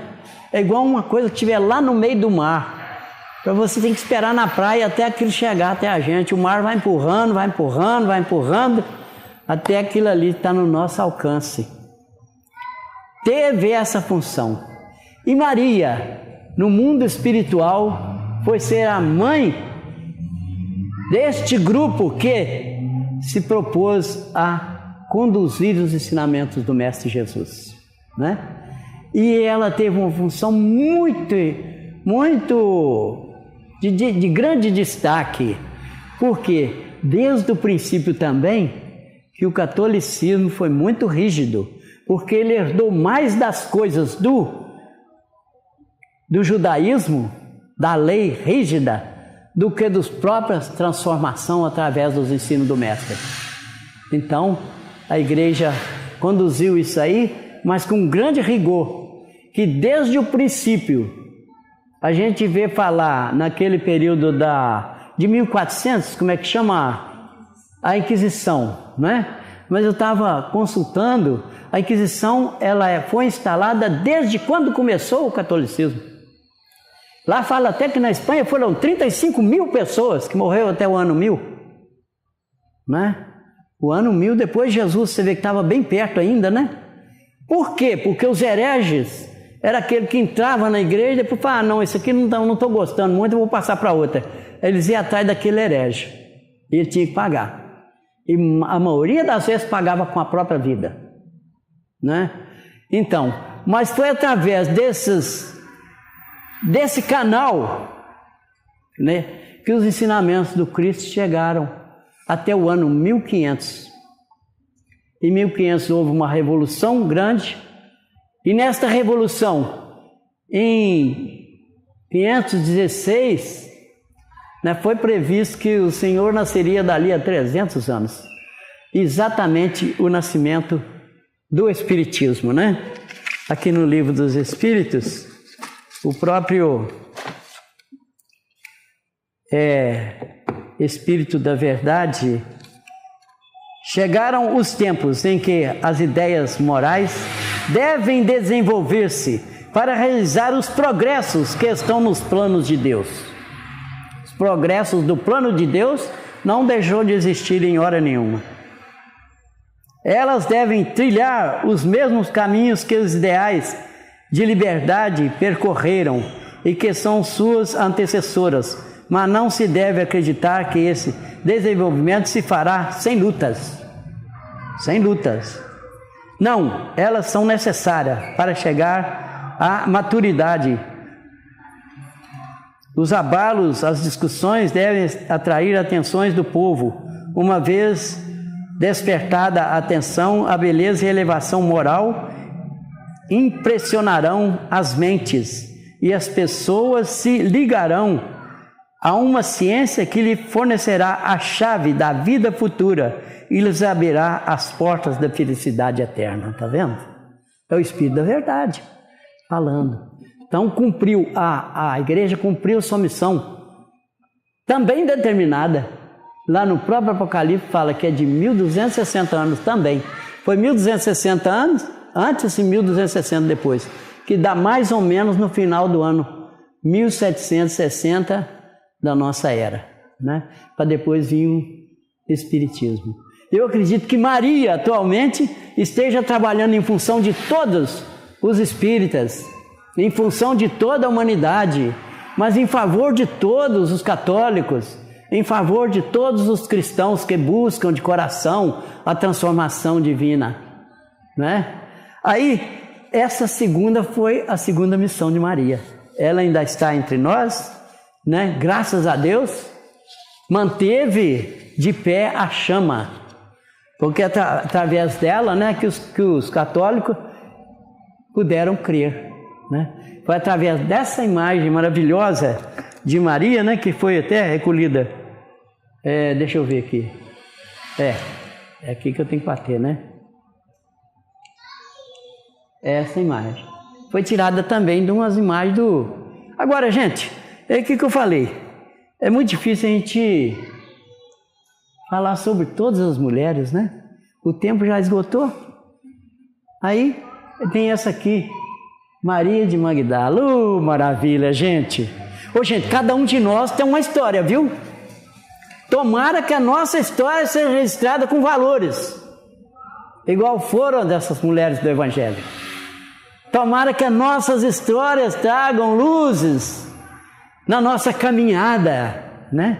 É igual uma coisa que estiver lá no meio do mar. Para você tem que esperar na praia até aquilo chegar até a gente. O mar vai empurrando, vai empurrando, vai empurrando, até aquilo ali está no nosso alcance. Teve essa função. E Maria, no mundo espiritual, foi ser a mãe deste grupo que se propôs a conduzir os ensinamentos do Mestre Jesus, né? E ela teve uma função muito de grande destaque, porque desde o princípio também que o catolicismo foi muito rígido, porque ele herdou mais das coisas do judaísmo, da lei rígida, do que dos próprias transformação através dos ensinos do mestre. Então, a igreja conduziu isso aí, mas com grande rigor, que desde o princípio, a gente vê falar naquele período de 1400, como é que chama? A Inquisição, né? Mas eu estava consultando, a Inquisição ela foi instalada desde quando começou o catolicismo. Lá fala até que na Espanha foram 35 mil pessoas que morreram até o ano 1000, né? O ano 1000 depois de Jesus, você vê que estava bem perto ainda, né? Por quê? Porque os hereges era aquele que entrava na igreja e depois falava, não, esse aqui não estou gostando muito, eu vou passar para outra. Eles iam atrás daquele herege e ele tinha que pagar. E a maioria das vezes pagava com a própria vida, né? Então, mas foi através desse canal, né, que os ensinamentos do Cristo chegaram até o ano 1500. Em 1500 houve uma revolução grande, e nesta revolução, em 516, né, foi previsto que o Senhor nasceria dali a 300 anos. Exatamente o nascimento do Espiritismo, né? Aqui no Livro dos Espíritos, o próprio Espírito da Verdade, chegaram os tempos em que as ideias morais devem desenvolver-se para realizar os progressos que estão nos planos de Deus. Os progressos do plano de Deus não deixou de existir em hora nenhuma. Elas devem trilhar os mesmos caminhos que os ideais de liberdade percorreram e que são suas antecessoras, mas não se deve acreditar que esse desenvolvimento se fará sem lutas. Sem lutas. Não, elas são necessárias para chegar à maturidade. Os abalos, as discussões devem atrair atenções do povo. Uma vez despertada a atenção, a beleza e a elevação moral impressionarão as mentes e as pessoas se ligarão a uma ciência que lhe fornecerá a chave da vida futura e lhes abrirá as portas da felicidade eterna. Está vendo? É o Espírito da Verdade falando. Então cumpriu, a igreja cumpriu sua missão, também determinada. Lá no próprio Apocalipse fala que é de 1260 anos também. Foi 1260 anos antes e 1260 depois, que dá mais ou menos no final do ano 1760 da nossa era, né? Para depois vir o Espiritismo. Eu acredito que Maria atualmente esteja trabalhando em função de todos os espíritas, em função de toda a humanidade, mas em favor de todos os católicos, em favor de todos os cristãos que buscam de coração a transformação divina, né? Aí, essa segunda foi a segunda missão de Maria. Ela ainda está entre nós, né? Graças a Deus, manteve de pé a chama, porque através dela, né, que os católicos puderam crer, né? Foi através dessa imagem maravilhosa de Maria, né, que foi até recolhida. Deixa eu ver aqui. É aqui que eu tenho que bater, né? Essa imagem foi tirada também de umas imagens do... Agora, gente, é o que eu falei. É muito difícil a gente falar sobre todas as mulheres, né? O tempo já esgotou. Aí tem essa aqui, Maria de Magdala. Maravilha, gente. Gente, cada um de nós tem uma história, viu? Tomara que a nossa história seja registrada com valores, igual foram dessas mulheres do Evangelho. Tomara que as nossas histórias tragam luzes na nossa caminhada, né?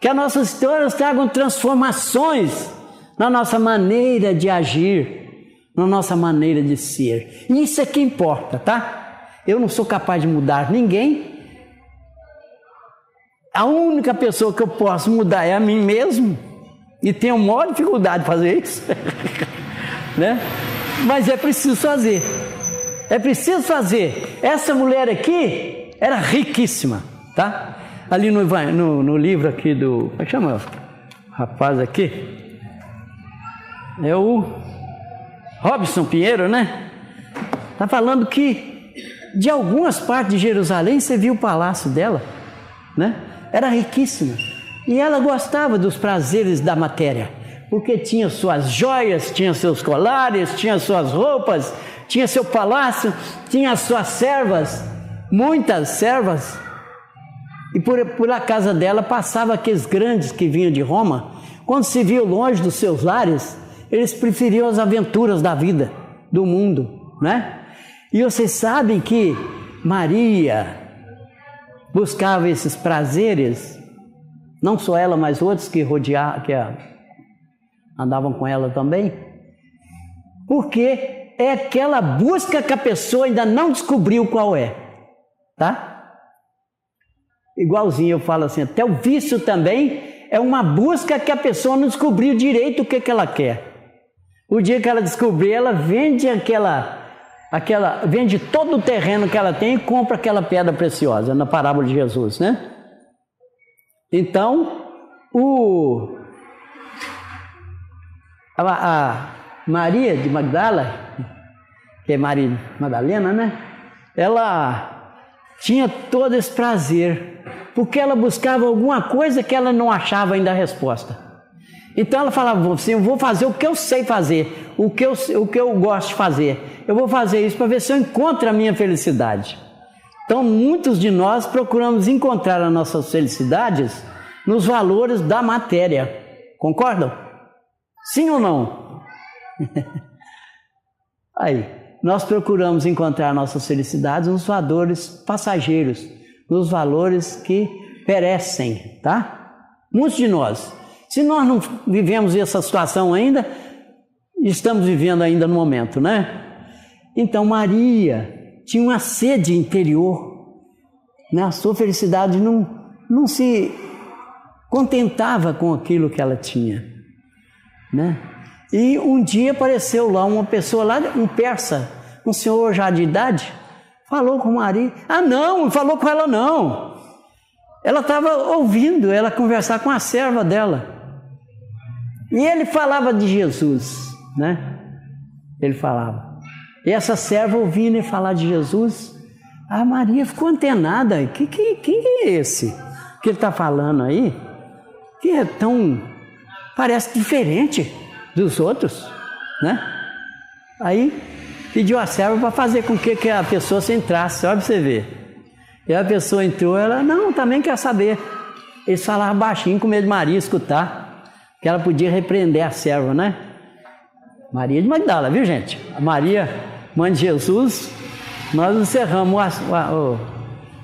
Que as nossas histórias tragam transformações na nossa maneira de agir, na nossa maneira de ser. E isso é que importa, tá? Eu não sou capaz de mudar ninguém. A única pessoa que eu posso mudar é a mim mesmo. E tenho a maior dificuldade de fazer isso. Né? Mas é preciso fazer. É preciso fazer. Essa mulher aqui era riquíssima, tá? Ali no livro aqui do... Como é que chama o rapaz aqui? É o Robson Pinheiro, né? Tá falando que de algumas partes de Jerusalém você viu o palácio dela, né? Era riquíssima. E ela gostava dos prazeres da matéria, porque tinha suas joias, tinha seus colares, tinha suas roupas, tinha seu palácio, tinha as suas servas, muitas servas. E por a casa dela passava aqueles grandes que vinham de Roma. Quando se viam longe dos seus lares, eles preferiam as aventuras da vida, do mundo, né? E vocês sabem que Maria buscava esses prazeres, não só ela, mas outros que andavam com ela também, porque é aquela busca que a pessoa ainda não descobriu qual é, tá? Igualzinho eu falo assim, até o vício também é uma busca que a pessoa não descobriu direito o que ela quer. O dia que ela descobrir, ela vende vende todo o terreno que ela tem e compra aquela pedra preciosa, na parábola de Jesus, né? Então, a Maria de Magdala, que é Maria Madalena, né? Ela tinha todo esse prazer, porque ela buscava alguma coisa que ela não achava ainda a resposta. Então ela falava assim, eu vou fazer o que eu sei fazer, o que eu gosto de fazer. Eu vou fazer isso para ver se eu encontro a minha felicidade. Então muitos de nós procuramos encontrar as nossas felicidades nos valores da matéria. Concordam? Sim ou não? Aí, nós procuramos encontrar nossas felicidades nos valores passageiros, nos valores que perecem, tá? Muitos de nós. Se nós não vivemos essa situação ainda, estamos vivendo ainda no momento, né? Então Maria tinha uma sede interior, né? A sua felicidade não se contentava com aquilo que ela tinha, né? E um dia apareceu lá uma pessoa lá, um persa, um senhor já de idade, falou com Maria. Ah, não falou com ela não. Ela estava ouvindo ela conversar com a serva dela. E ele falava de Jesus, né? Ele falava. E essa serva ouvindo ele falar de Jesus, a Maria ficou antenada. Quem é esse que ele está falando aí? Que é tão... parece diferente dos outros, né? Aí pediu a serva para fazer com que a pessoa se entrasse, só para você ver. E a pessoa entrou, ela, não, também quer saber. Eles falavam baixinho com medo de Maria escutar, que ela podia repreender a serva, né? Maria de Magdala, viu, gente? A Maria, mãe de Jesus, nós encerramos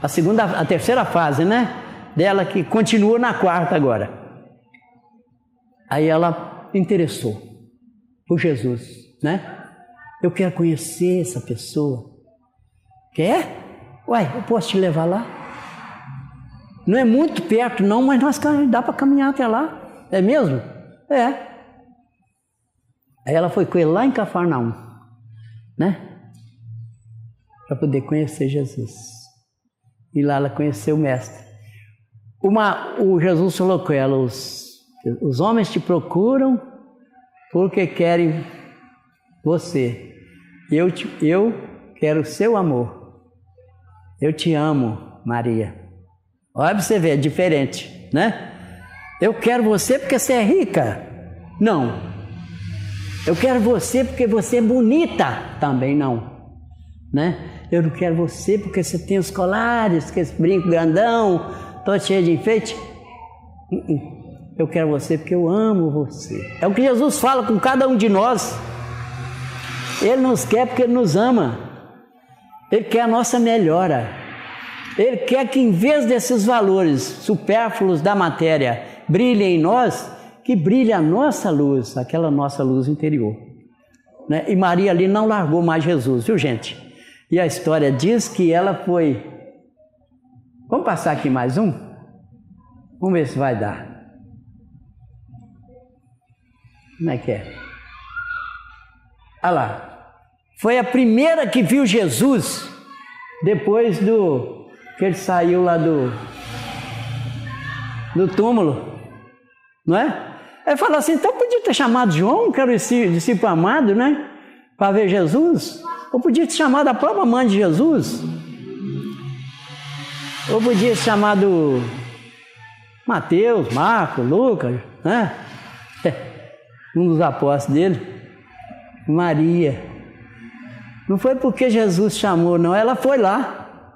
a terceira fase, né? Dela, que continua na quarta agora. Aí ela interessou por Jesus, né? Eu quero conhecer essa pessoa. Quer? Uai, eu posso te levar lá? Não é muito perto não, mas dá para caminhar até lá. É mesmo? É. Aí ela foi com ele lá em Cafarnaum, né? Para poder conhecer Jesus. E lá ela conheceu o Mestre. O Jesus falou com ela, os homens te procuram porque querem você. Eu quero o seu amor. Eu te amo, Maria. Olha para você ver, é diferente, né? Eu quero você porque você é rica. Não. Eu quero você porque você é bonita. Também não, né? Eu não quero você porque você tem os colares, que esse brinco grandão, todo cheio de enfeite. Eu quero você porque eu amo você. É o que Jesus fala com cada um de nós. Ele nos quer porque Ele nos ama. Ele quer a nossa melhora. Ele quer que em vez desses valores supérfluos da matéria brilhem em nós, que brilhe a nossa luz, aquela nossa luz interior. né? E Maria ali não largou mais Jesus, viu, gente? E a história diz que ela foi... Vamos passar aqui mais um? Vamos ver se vai dar. Como é que é? Olha lá. Foi a primeira que viu Jesus depois que ele saiu lá do túmulo, não é? Ele falou assim, então podia ter chamado João, que era o discípulo amado, né? Para ver Jesus. Ou podia ter chamado a própria mãe de Jesus. Ou podia ter chamado Mateus, Marcos, Lucas, né? Um dos apóstolos dele. Maria. Não foi porque Jesus chamou, não. Ela foi lá.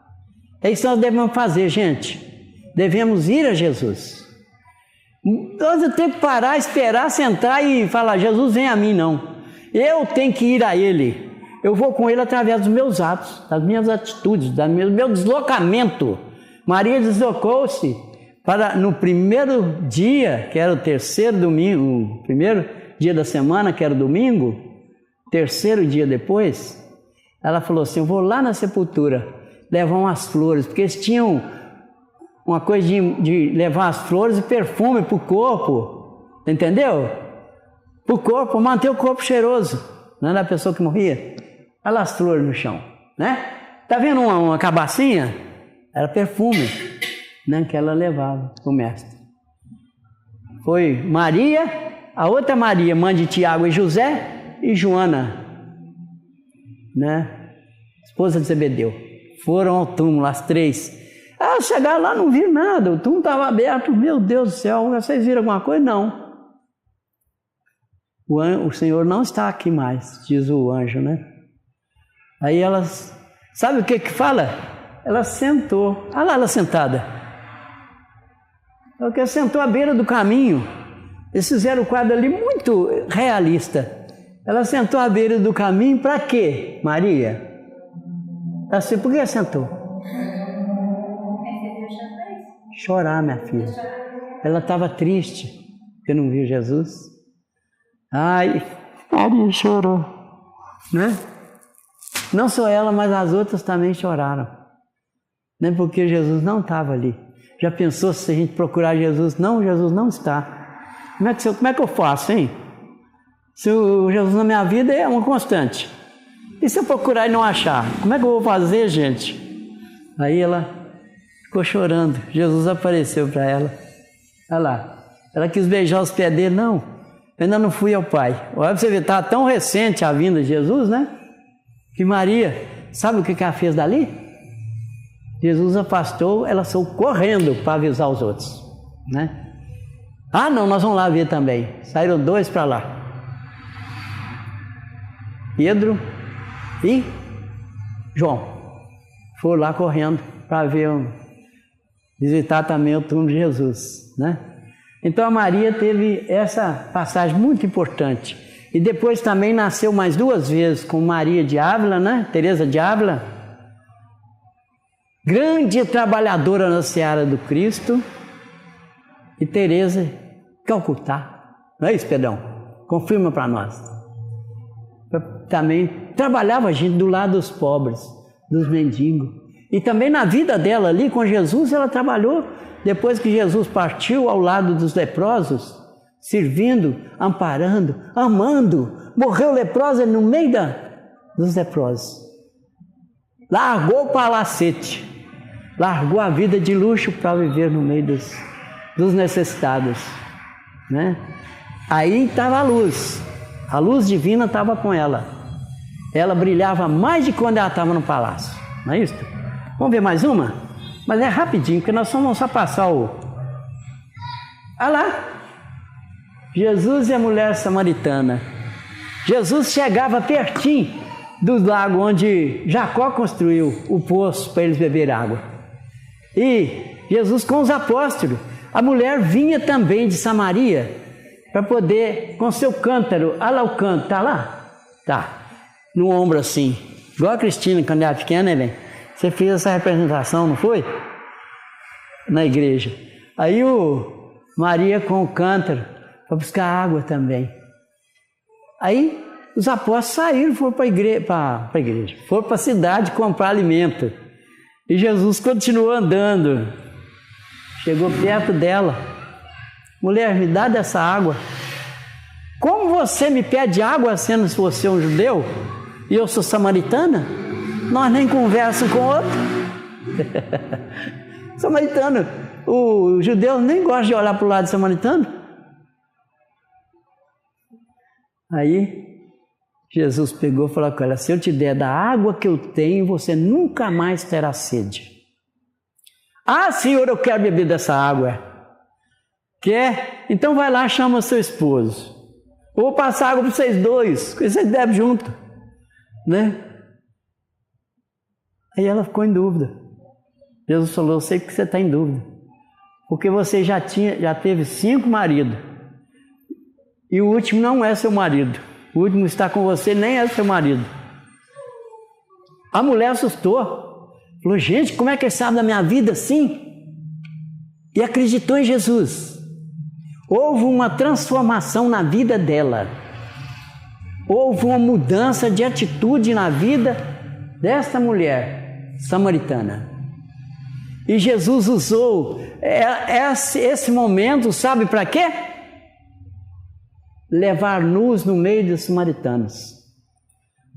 É isso que nós devemos fazer, gente. Devemos ir a Jesus. Nós não temos que parar, esperar, sentar e falar, Jesus vem a mim, não. Eu tenho que ir a Ele. Eu vou com Ele através dos meus atos, das minhas atitudes, do meu deslocamento. Maria deslocou-se no primeiro dia, que era o terceiro domingo, o primeiro dia da semana, que era o domingo, terceiro dia depois, ela falou assim, eu vou lá na sepultura levar umas flores, porque eles tinham uma coisa de levar as flores e perfume para o corpo, entendeu? Para o corpo, manter o corpo cheiroso, não é da pessoa que morria. Olha as flores no chão, né? Tá vendo uma cabacinha? Era perfume, né, que ela levava para o mestre. Foi Maria, a outra Maria, mãe de Tiago e José, e Joana, né, esposa de Zebedeu. Foram ao túmulo, as três. Chegaram lá, não viram nada, o túmulo estava aberto. Meu Deus do céu, vocês viram alguma coisa? Não. O Senhor não está aqui mais, diz o anjo, né? Aí elas, sabe o que fala? Ela sentou, olha lá ela sentada. Ela sentou à beira do caminho. Eles fizeram o quadro ali muito realista. Ela sentou à beira do caminho para quê, Maria? Assim, por que sentou? Chorar, minha filha. Ela estava triste porque não viu Jesus. Ai, Maria chorou, né? Não só ela, mas as outras também choraram, né? Porque Jesus não estava ali. Já pensou se a gente procurar Jesus? Não, Jesus não está. Como é que eu faço, hein? Se o Jesus na minha vida é uma constante. E se eu procurar e não achar? Como é que eu vou fazer, gente? Aí ela ficou chorando. Jesus apareceu para ela. Olha lá. Ela quis beijar os pés dele. Não, eu ainda não fui ao Pai. Olha para você ver, estava tão recente a vinda de Jesus, né? Que Maria, sabe o que ela fez dali? Jesus afastou, ela saiu correndo para avisar os outros, né? Não, nós vamos lá ver também. Saíram dois para lá. Pedro e João. Foram lá correndo para visitar também o túmulo de Jesus, né? Então a Maria teve essa passagem muito importante. E depois também nasceu mais duas vezes com Maria de Ávila, né? Teresa de Ávila. Grande trabalhadora na seara do Cristo. E Teresa Calcutá. Não é isso, Pedrão? Confirma para nós. Também trabalhava gente do lado dos pobres, dos mendigos. E também na vida dela ali com Jesus, ela trabalhou depois que Jesus partiu ao lado dos leprosos, servindo, amparando, amando. Morreu leprosa no meio dos leprosos. Largou o palacete, largou a vida de luxo para viver no meio dos necessitados, né? Aí estava a luz divina estava com ela. Ela brilhava mais de quando ela estava no palácio, não é isso? Vamos ver mais uma? Mas é rapidinho, porque nós vamos só passar Olha lá, Jesus e a mulher samaritana. Jesus chegava pertinho do lago onde Jacó construiu o poço para eles beberem água. E Jesus com os apóstolos. A mulher vinha também de Samaria para poder, com seu cântaro, olha lá o cântaro, está lá? Tá, no ombro assim, igual a Cristina quando era pequena, né, bem? Você fez essa representação, não foi? Na igreja. Aí Maria com o cântaro para buscar água também. Aí Os apóstolos saíram, foram para a igreja, foram para a cidade comprar alimento. E Jesus continuou andando. Chegou perto dela. Mulher, me dá dessa água. Como você me pede água sendo você um judeu e eu sou samaritana? Nós nem conversamos com o outro. Samaritano, o judeu nem gosta de olhar para o lado do samaritano. Aí Jesus pegou e falou com ela: se eu te der da água que eu tenho, você nunca mais terá sede. Ah, Senhor, eu quero beber dessa água. Quer? Então vai lá, chama seu esposo. Eu vou passar água para vocês dois, porque vocês bebem junto, né? Aí ela ficou em dúvida. Jesus falou: eu sei que você está em dúvida, porque você já teve 5 maridos, e o último não é seu marido. O último está com você, nem é seu marido. A mulher assustou. Falou: gente, como é que ele sabe da minha vida assim? E acreditou em Jesus. Houve uma transformação na vida dela. Houve uma mudança de atitude na vida desta mulher samaritana. E Jesus usou esse momento, sabe para quê? Levar luz no meio dos samaritanos.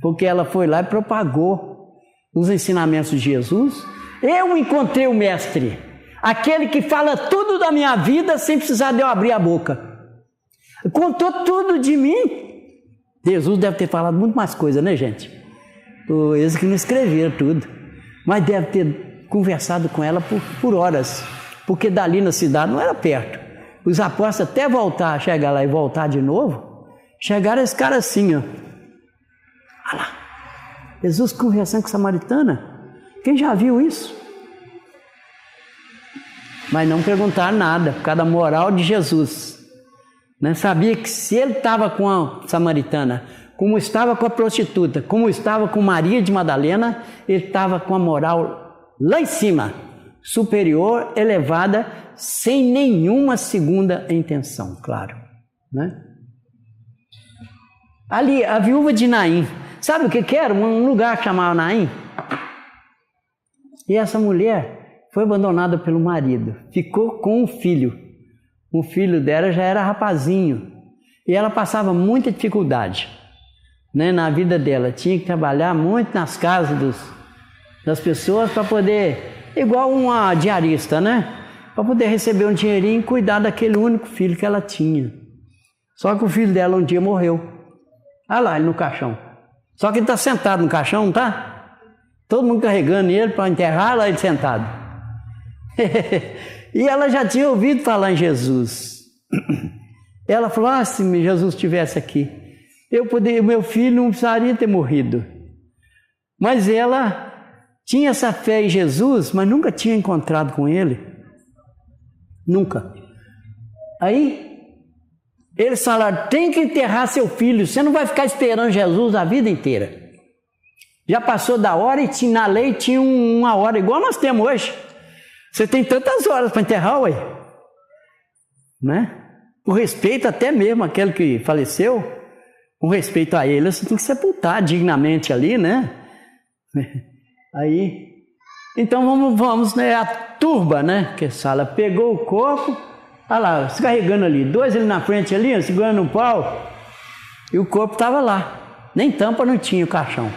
Porque ela foi lá e propagou os ensinamentos de Jesus. Eu encontrei o Mestre, aquele que fala tudo da minha vida sem precisar de eu abrir a boca. Contou tudo de mim. Jesus deve ter falado muito mais coisa, né, gente? Eles que não escreveram tudo. Mas deve ter conversado com ela por horas. Porque dali na cidade não era perto. Os apóstolos até chegar lá e voltar de novo, chegaram esse cara assim, ó. Olha lá, Jesus conversando com a samaritana. Quem já viu isso? Mas não perguntaram nada, por causa da moral de Jesus. Né? Sabia que se ele estava com a samaritana, como estava com a prostituta, como estava com Maria de Madalena, ele estava com a moral lá em cima, superior, elevada, sem nenhuma segunda intenção, claro. Né? Ali, a viúva de Naim, sabe o que era? Um lugar que chamava Naim. E essa mulher foi abandonada pelo marido, ficou com um filho. O filho dela já era rapazinho e ela passava muita dificuldade, né, na vida dela. Tinha que trabalhar muito nas casas das pessoas para poder, igual uma diarista, né? Para poder receber um dinheirinho e cuidar daquele único filho que ela tinha. Só que o filho dela um dia morreu. Olha lá ele no caixão. Só que ele está sentado no caixão, não tá? Todo mundo carregando ele para enterrar, lá ele sentado. E ela já tinha ouvido falar em Jesus. Ela falou: ah, se Jesus estivesse aqui, meu filho não precisaria ter morrido. Mas ela tinha essa fé em Jesus, mas nunca tinha encontrado com ele. Nunca. Aí, eles falaram: tem que enterrar seu filho, você não vai ficar esperando Jesus a vida inteira. Já passou da hora e na lei tinha uma hora, igual nós temos hoje. Você tem tantas horas para enterrar, ué. Né? Por respeito até mesmo àquele que faleceu, com respeito a ele, você tem que sepultar dignamente ali, né? Aí, então vamos, né? A turba, né? Que fala, pegou o corpo, olha lá, se carregando ali, 2 ali na frente ali, segurando um pau, e o corpo estava lá, nem tampa não tinha o caixão.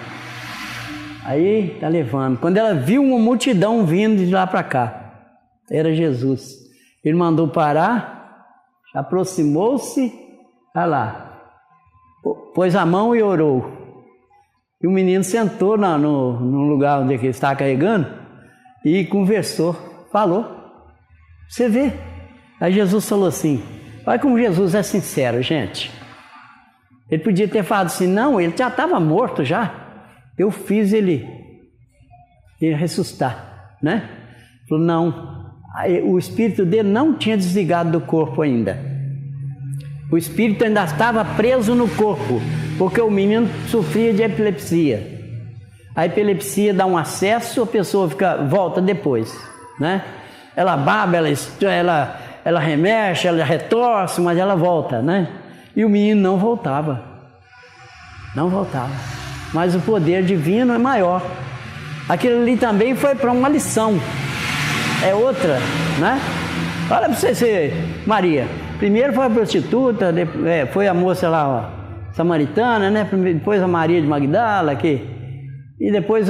Aí tá levando. Quando ela viu uma multidão vindo de lá para cá, era Jesus. Ele mandou parar, aproximou-se, olha lá, pôs a mão e orou. E o menino sentou no lugar onde ele estava carregando e conversou, falou. Você vê? Aí Jesus falou assim: olha como Jesus é sincero, gente. Ele podia ter falado assim: não, ele já estava morto já. Eu fiz ele ressuscitar, né? Falou: não. O espírito dele não tinha desligado do corpo ainda. O espírito ainda estava preso no corpo, porque o menino sofria de epilepsia. A epilepsia dá um acesso, a pessoa volta depois, né? Ela baba, ela remexe, ela retorce, mas ela volta, né? E o menino não voltava. Não voltava. Mas o poder divino é maior. Aquilo ali também foi para uma lição. É outra, né? Olha para você ver, Maria. Primeiro foi a prostituta, foi a moça lá, ó, samaritana, né? Depois a Maria de Magdala, aqui. E depois,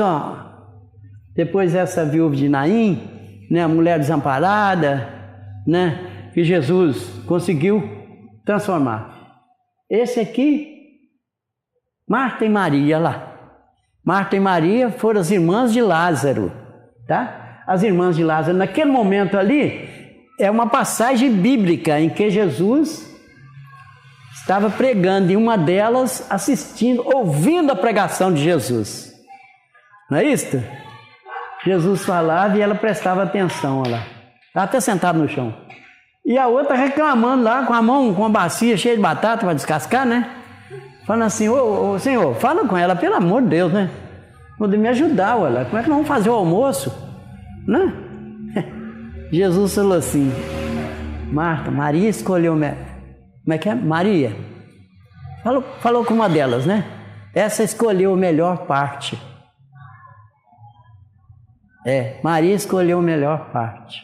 depois essa viúva de Naim, né? A mulher desamparada, né? Que Jesus conseguiu transformar. Esse aqui, Marta e Maria lá. Marta e Maria foram as irmãs de Lázaro, tá? As irmãs de Lázaro, naquele momento ali, é uma passagem bíblica em que Jesus estava pregando e uma delas assistindo, ouvindo a pregação de Jesus. Não é isso? Jesus falava e ela prestava atenção, olha lá. Estava até sentada no chão. E a outra reclamando lá com a mão, com a bacia cheia de batata para descascar, né? Falando assim, ô Senhor, fala com ela, pelo amor de Deus, né? Poder me ajudar, olha, como é que nós vamos fazer o almoço? Né? Jesus falou assim, Marta, Maria escolheu, como é que é? Maria, falou com uma delas, né? Essa escolheu a melhor parte. Maria escolheu a melhor parte.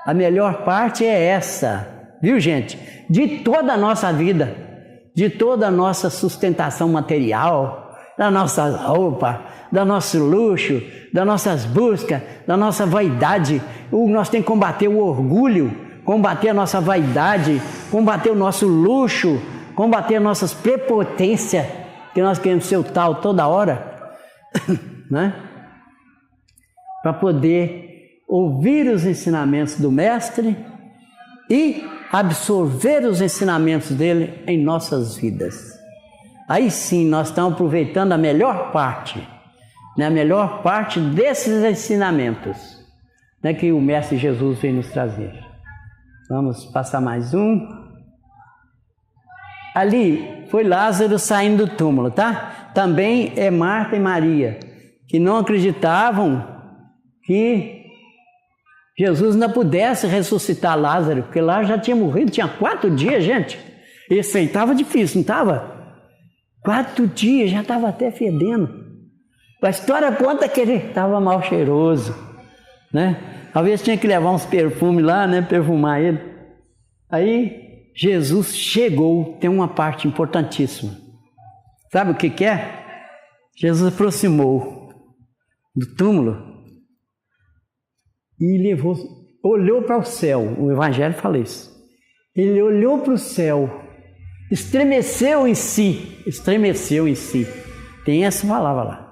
A melhor parte é essa, viu, gente? De toda a nossa vida, de toda a nossa sustentação material, da nossa roupa, do nosso luxo, das nossas buscas, da nossa vaidade. Nós temos que combater o orgulho, combater a nossa vaidade, combater o nosso luxo, combater as nossas prepotências, que nós queremos ser o tal toda hora, né? Para poder ouvir os ensinamentos do Mestre e absorver os ensinamentos dele em nossas vidas. Aí sim nós estamos aproveitando a melhor parte, né? A melhor parte desses ensinamentos, né? Que o Mestre Jesus veio nos trazer. Vamos passar mais um. Ali foi Lázaro saindo do túmulo, tá? Também é Marta e Maria, que não acreditavam que Jesus não pudesse ressuscitar Lázaro, porque lá já tinha morrido, tinha 4 dias, gente. Esse aí estava difícil, não estava? 4 dias, já estava até fedendo. A história conta que ele estava mal cheiroso, né? Talvez tinha que levar uns perfumes lá, né? Perfumar ele. Aí Jesus chegou, tem uma parte importantíssima. Sabe o que é? Jesus aproximou do túmulo e olhou para o céu. O Evangelho fala isso. Ele olhou para o céu, estremeceu em si. Tem essa palavra lá.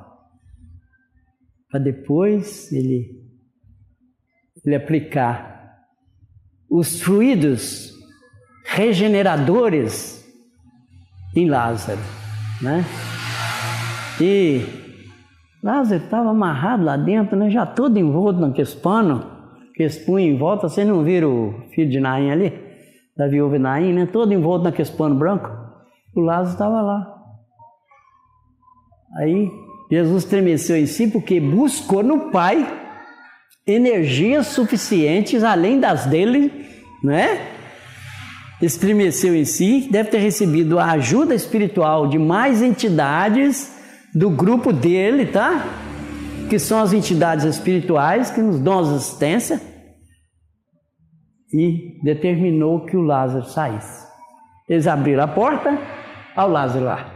Para depois ele aplicar os fluidos regeneradores em Lázaro, né? E Lázaro estava amarrado lá dentro, né? Já todo envolto naqueles panos, que eles punham em volta. Vocês não viram o filho de Naim ali? Da viúva de Naim, né? Todo envolto naqueles panos brancos. O Lázaro estava lá. Aí Jesus estremeceu em si porque buscou no Pai energias suficientes, além das dele, né? Estremeceu em si, deve ter recebido a ajuda espiritual de mais entidades do grupo dele, tá? Que são as entidades espirituais que nos dão assistência, e determinou que o Lázaro saísse. Eles abriram a porta ao Lázaro lá,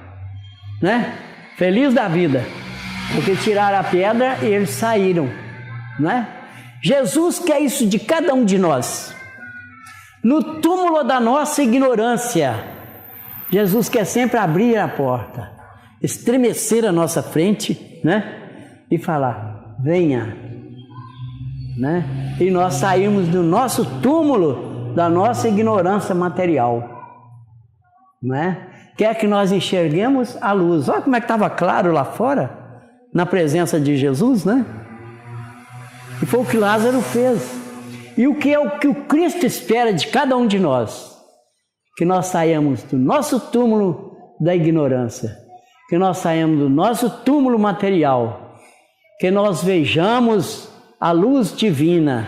né? Feliz da vida, porque tiraram a pedra e eles saíram, né? Jesus quer isso de cada um de nós. No túmulo da nossa ignorância, Jesus quer sempre abrir a porta, estremecer a nossa frente, né? E falar, venha, né? E nós saímos do nosso túmulo, da nossa ignorância material, né? Quer que nós enxerguemos a luz. Olha como é que estava claro lá fora, na presença de Jesus, né? E foi o que Lázaro fez. E o que é o que o Cristo espera de cada um de nós? Que nós saímos do nosso túmulo da ignorância, que nós saímos do nosso túmulo material, que nós vejamos a luz divina,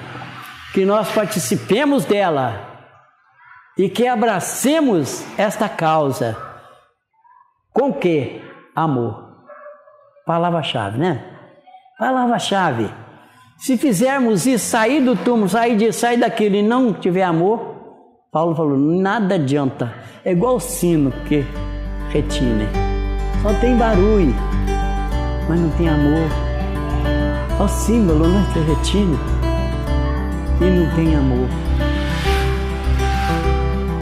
que nós participemos dela e que abracemos esta causa. Com o quê? amor. Palavra-chave, né? Palavra-chave. Se fizermos isso, sair do túmulo, sair daquilo e não tiver amor, Paulo falou, nada adianta. É igual o sino que retine. Só tem barulho, mas não tem amor. É o símbolo, né? Que retine. E não tem amor.